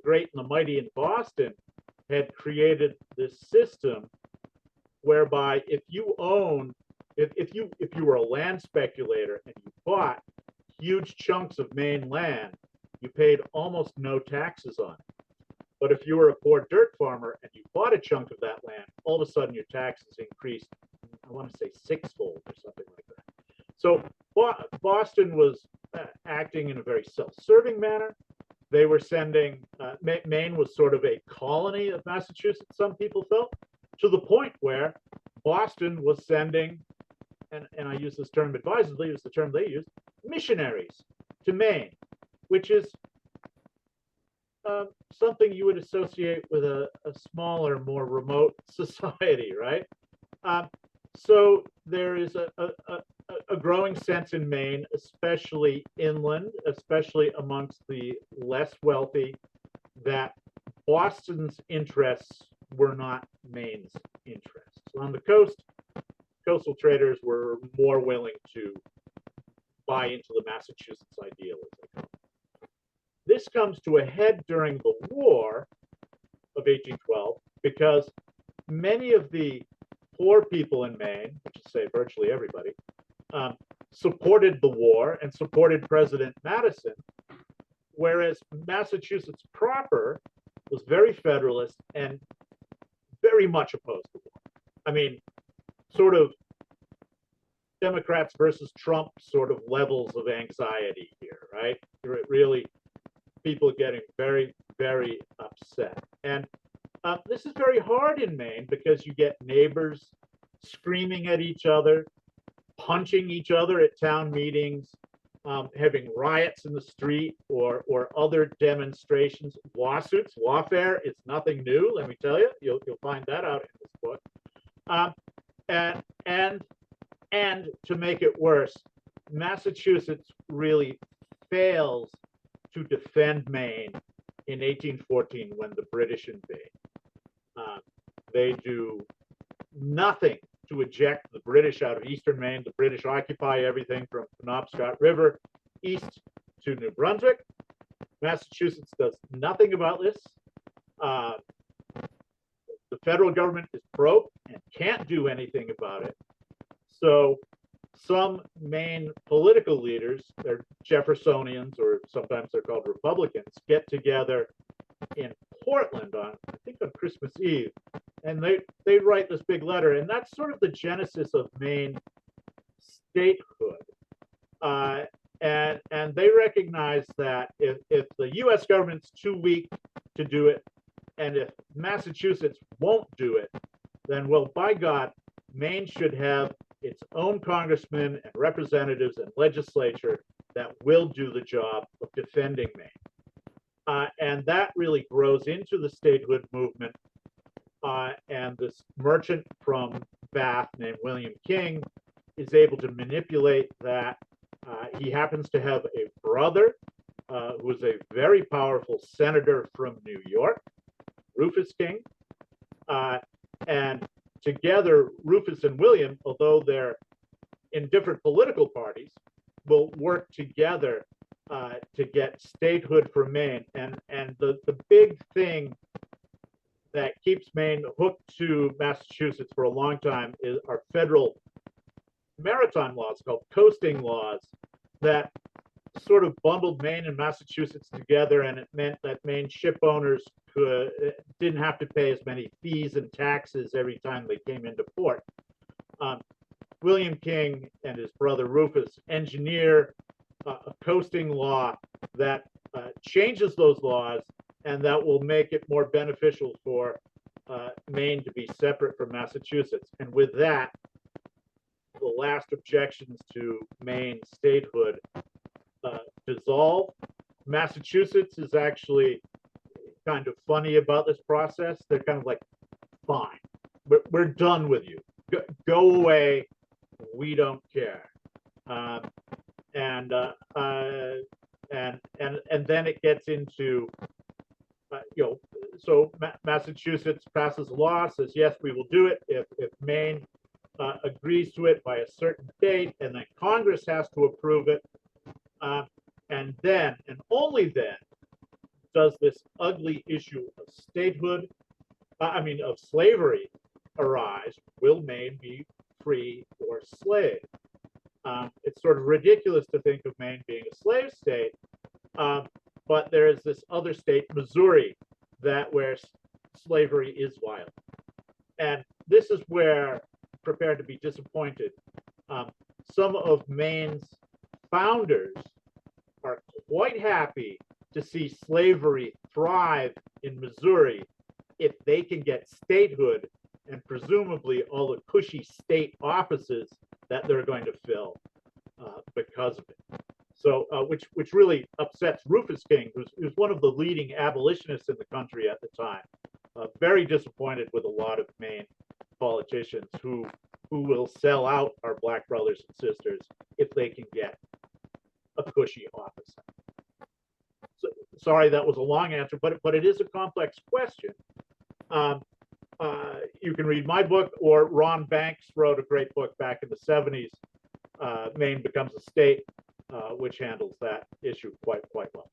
great and the mighty in Boston had created this system whereby if you were a land speculator and you bought huge chunks of Maine land, you paid almost no taxes on it. But if you were a poor dirt farmer and you bought a chunk of that land, all of a sudden your taxes increased, I want to say sixfold or something like that. So Boston was acting in a very self-serving manner. They were sending, Maine was sort of a colony of Massachusetts, some people felt, to the point where Boston was sending, and I use this term advisedly, it's the term they used, missionaries to Maine, which is something you would associate with a smaller, more remote society, right? So there is a growing sense in Maine, especially inland, especially amongst the less wealthy, that Boston's interests were not Maine's interests. On the coast, coastal traders were more willing to buy into the Massachusetts ideal, as they call it. This comes to a head during the War of 1812 because many of the poor people in Maine, which is say virtually everybody, supported the war and supported President Madison, whereas Massachusetts proper was very federalist and very much opposed to war. I mean, sort of Democrats versus Trump sort of levels of anxiety here, right? Really, people getting very, very upset. And this is very hard in Maine because you get neighbors screaming at each other, punching each other at town meetings, having riots in the street or other demonstrations, lawsuits, lawfare. It's nothing new, let me tell you. You'll find that out in this book. And to make it worse, Massachusetts really fails to defend Maine in 1814 when the British invade. They do nothing to eject the British out of eastern Maine. The British occupy everything from Penobscot River east to New Brunswick. Massachusetts does nothing about this. The federal government is broke and can't do anything about it. So some Maine political leaders, they're Jeffersonians or sometimes they're called Republicans, get together in Portland on, I think on Christmas Eve, and they write this big letter, and that's sort of the genesis of Maine statehood. And they recognize that if the U.S. government's too weak to do it, and if Massachusetts won't do it, then, well, by God, Maine should have its own congressmen and representatives and legislature that will do the job of defending Maine. And that really grows into the statehood movement. And this merchant from Bath named William King is able to manipulate that. He happens to have a brother who is a very powerful senator from New York, Rufus King. And to together, Rufus and William, although they're in different political parties, will work together to get statehood for Maine. And the big thing that keeps Maine hooked to Massachusetts for a long time are federal maritime laws called coasting laws that sort of bundled Maine and Massachusetts together, and it meant that Maine ship owners didn't have to pay as many fees and taxes every time they came into port. William King and his brother Rufus engineer a coasting law that changes those laws, and that will make it more beneficial for Maine to be separate from Massachusetts. And with that, the last objections to Maine statehood dissolve. Massachusetts is actually kind of funny about this process. They're kind of like, fine, we're done with you. Go away. We don't care. And then it gets into so Massachusetts passes a law, says yes, we will do it if Maine agrees to it by a certain date, and then Congress has to approve it. And then, and only then, does this ugly issue of statehood, of slavery arise. Will Maine be free or slave? It's sort of ridiculous to think of Maine being a slave state, but there is this other state, Missouri, where slavery is violent. And this is where, prepare to be disappointed, some of Maine's founders are quite happy to see slavery thrive in Missouri if they can get statehood and presumably all the cushy state offices that they're going to fill because of it. So, which really upsets Rufus King, who's one of the leading abolitionists in the country at the time. Very disappointed with a lot of Maine politicians who will sell out our black brothers and sisters if they can get a cushy office. So, sorry, that was a long answer, but it is a complex question. You can read my book, or Ron Banks wrote a great book back in the 70s, Maine Becomes a State, which handles that issue quite well.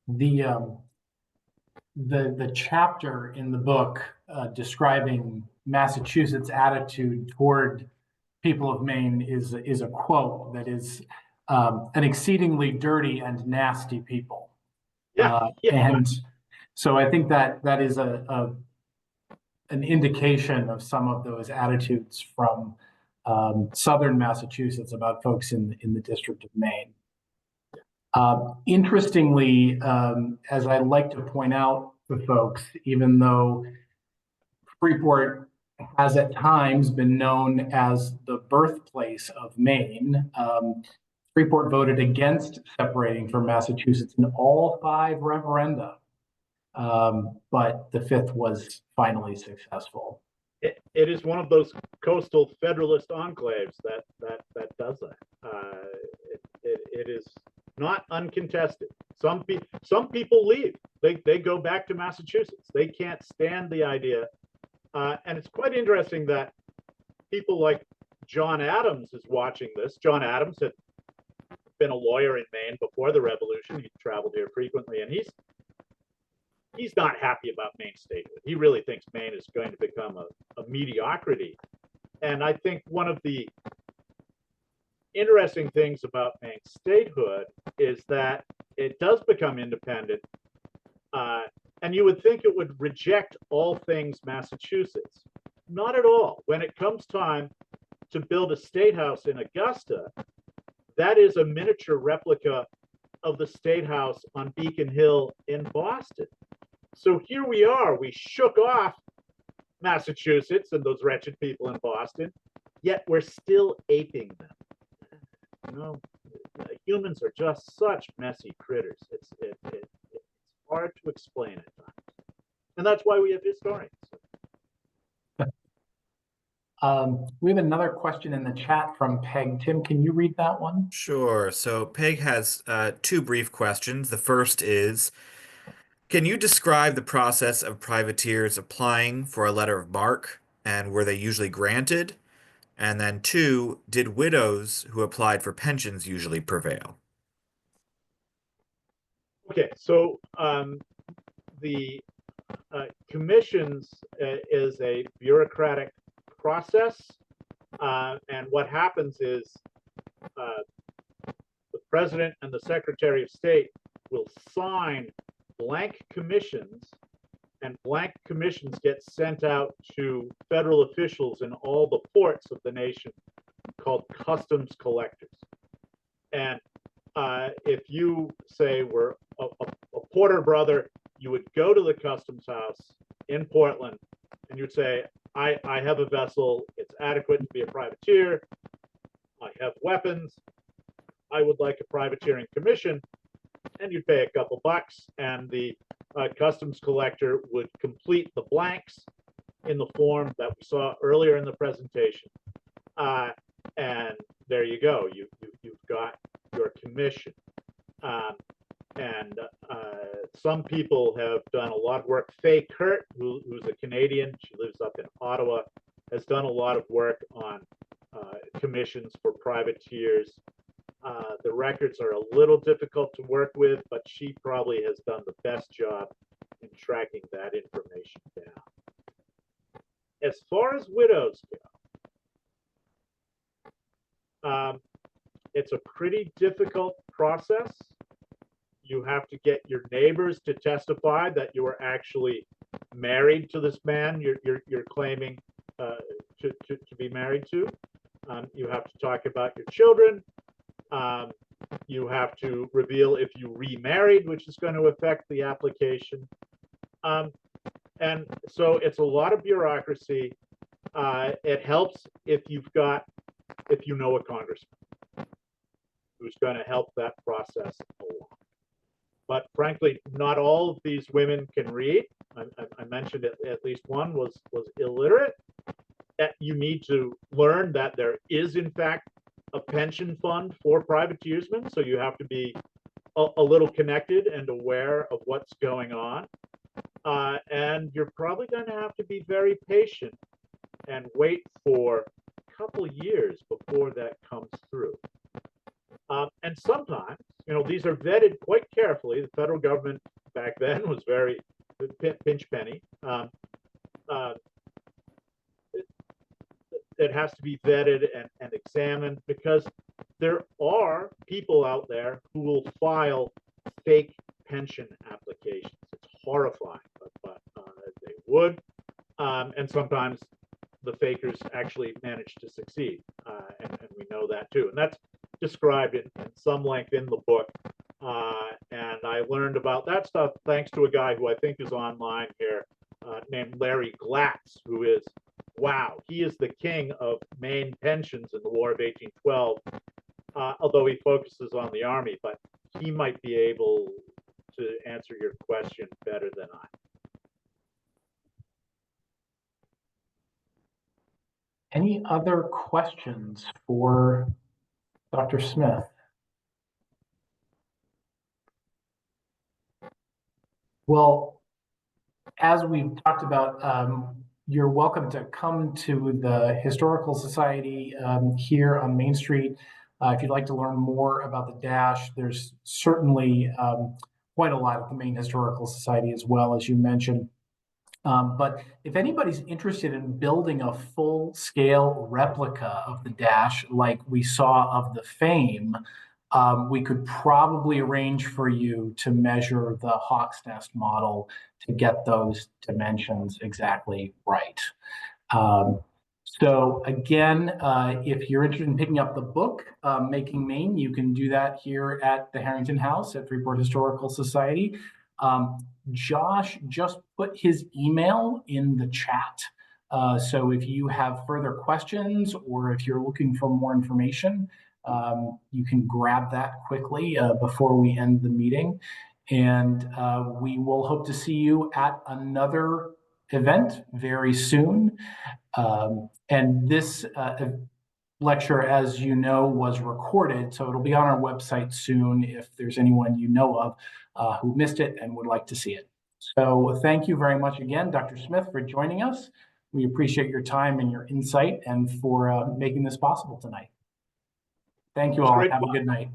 The chapter in the book describing Massachusetts' attitude toward people of Maine is a quote that is an exceedingly dirty and nasty people. Yeah. And so I think that is an indication of some of those attitudes from southern Massachusetts about folks in the District of Maine. Interestingly, as I like to point out to folks, even though Freeport has at times been known as the birthplace of Maine, Freeport voted against separating from Massachusetts in all 5 referenda, but the 5th was finally successful. It is one of those coastal federalist enclaves that does that. It is not uncontested. Some people leave. They go back to Massachusetts. They can't stand the idea. And it's quite interesting that people like John Adams is watching this. John Adams had been a lawyer in Maine before the Revolution. He traveled here frequently, and he's not happy about Maine statehood. He really thinks Maine is going to become a mediocrity. And I think one of the interesting things about Maine statehood is that it does become independent. And you would think it would reject all things Massachusetts. Not at all. When it comes time to build a state house in Augusta, that is a miniature replica of the state house on Beacon Hill in Boston. So here we are, we shook off Massachusetts and those wretched people in Boston, yet we're still aping them. You know, humans are just such messy critters. It's hard to explain at times. And that's why we have historians. We have another question in the chat from Peg. Tim, can you read that one? Sure. So Peg has 2 brief questions. The first is, Can you describe the process of privateers applying for a letter of marque, and were they usually granted? And then two, did widows who applied for pensions usually prevail? Okay, so the commissions is a bureaucratic process, and what happens is the president and the secretary of state will sign blank commissions, and blank commissions get sent out to federal officials in all the ports of the nation called customs collectors. And if you say were a Porter brother, you would go to the customs house in Portland and you'd say, I have a vessel, it's adequate to be a privateer, I have weapons, I would like a privateering commission, and you'd pay a couple bucks, and the customs collector would complete the blanks in the form that we saw earlier in the presentation. And there you go, you've got your commission. And some people have done a lot of work. Faye Kurt, who's a Canadian, she lives up in Ottawa, has done a lot of work on commissions for privateers. The records are a little difficult to work with, but she probably has done the best job in tracking that information down. As far as widows go, it's a pretty difficult process. You have to get your neighbors to testify that you were actually married to this man you're claiming to be married to. You have to talk about your children. You have to reveal if you remarried, which is going to affect the application. And so it's a lot of bureaucracy. It helps if you know a congressman who's going to help that process along. But frankly, not all of these women can read. I mentioned at least one was illiterate. You need to learn that there is, in fact, a pension fund for privateersmen, so you have to be a little connected and aware of what's going on. And you're probably going to have to be very patient and wait for a couple years before that comes through. And sometimes, these are vetted quite carefully. The federal government back then was very pinch penny. It has to be vetted and examined, because there are people out there who will file fake pension applications. It's horrifying, but they would. And sometimes the fakers actually manage to succeed, and we know that too. And that's described in some length in the book. And I learned about that stuff thanks to a guy who I think is online here, named Larry Glatz, who is, wow, he is the king of Maine pensions in the War of 1812, although he focuses on the Army, but he might be able to answer your question better than I. Any other questions for Dr. Smith? Well, as we've talked about, you're welcome to come to the Historical Society here on Main Street. If you'd like to learn more about the Dash, there's certainly quite a lot at the Maine Historical Society as well, as you mentioned. But if anybody's interested in building a full-scale replica of the Dash like we saw of the Fame, we could probably arrange for you to measure the Hawk's Nest model to get those dimensions exactly right. So again, if you're interested in picking up the book, Making Maine, you can do that here at the Harrington House at Freeport Historical Society. Josh just put his email in the chat. So if you have further questions or if you're looking for more information, you can grab that quickly before we end the meeting. And we will hope to see you at another event very soon. And this lecture, as you know, was recorded, so it'll be on our website soon if there's anyone you know of who missed it and would like to see it. So thank you very much again, Dr. Smith, for joining us. We appreciate your time and your insight and for making this possible tonight. Thank you all. Great. Have a good night.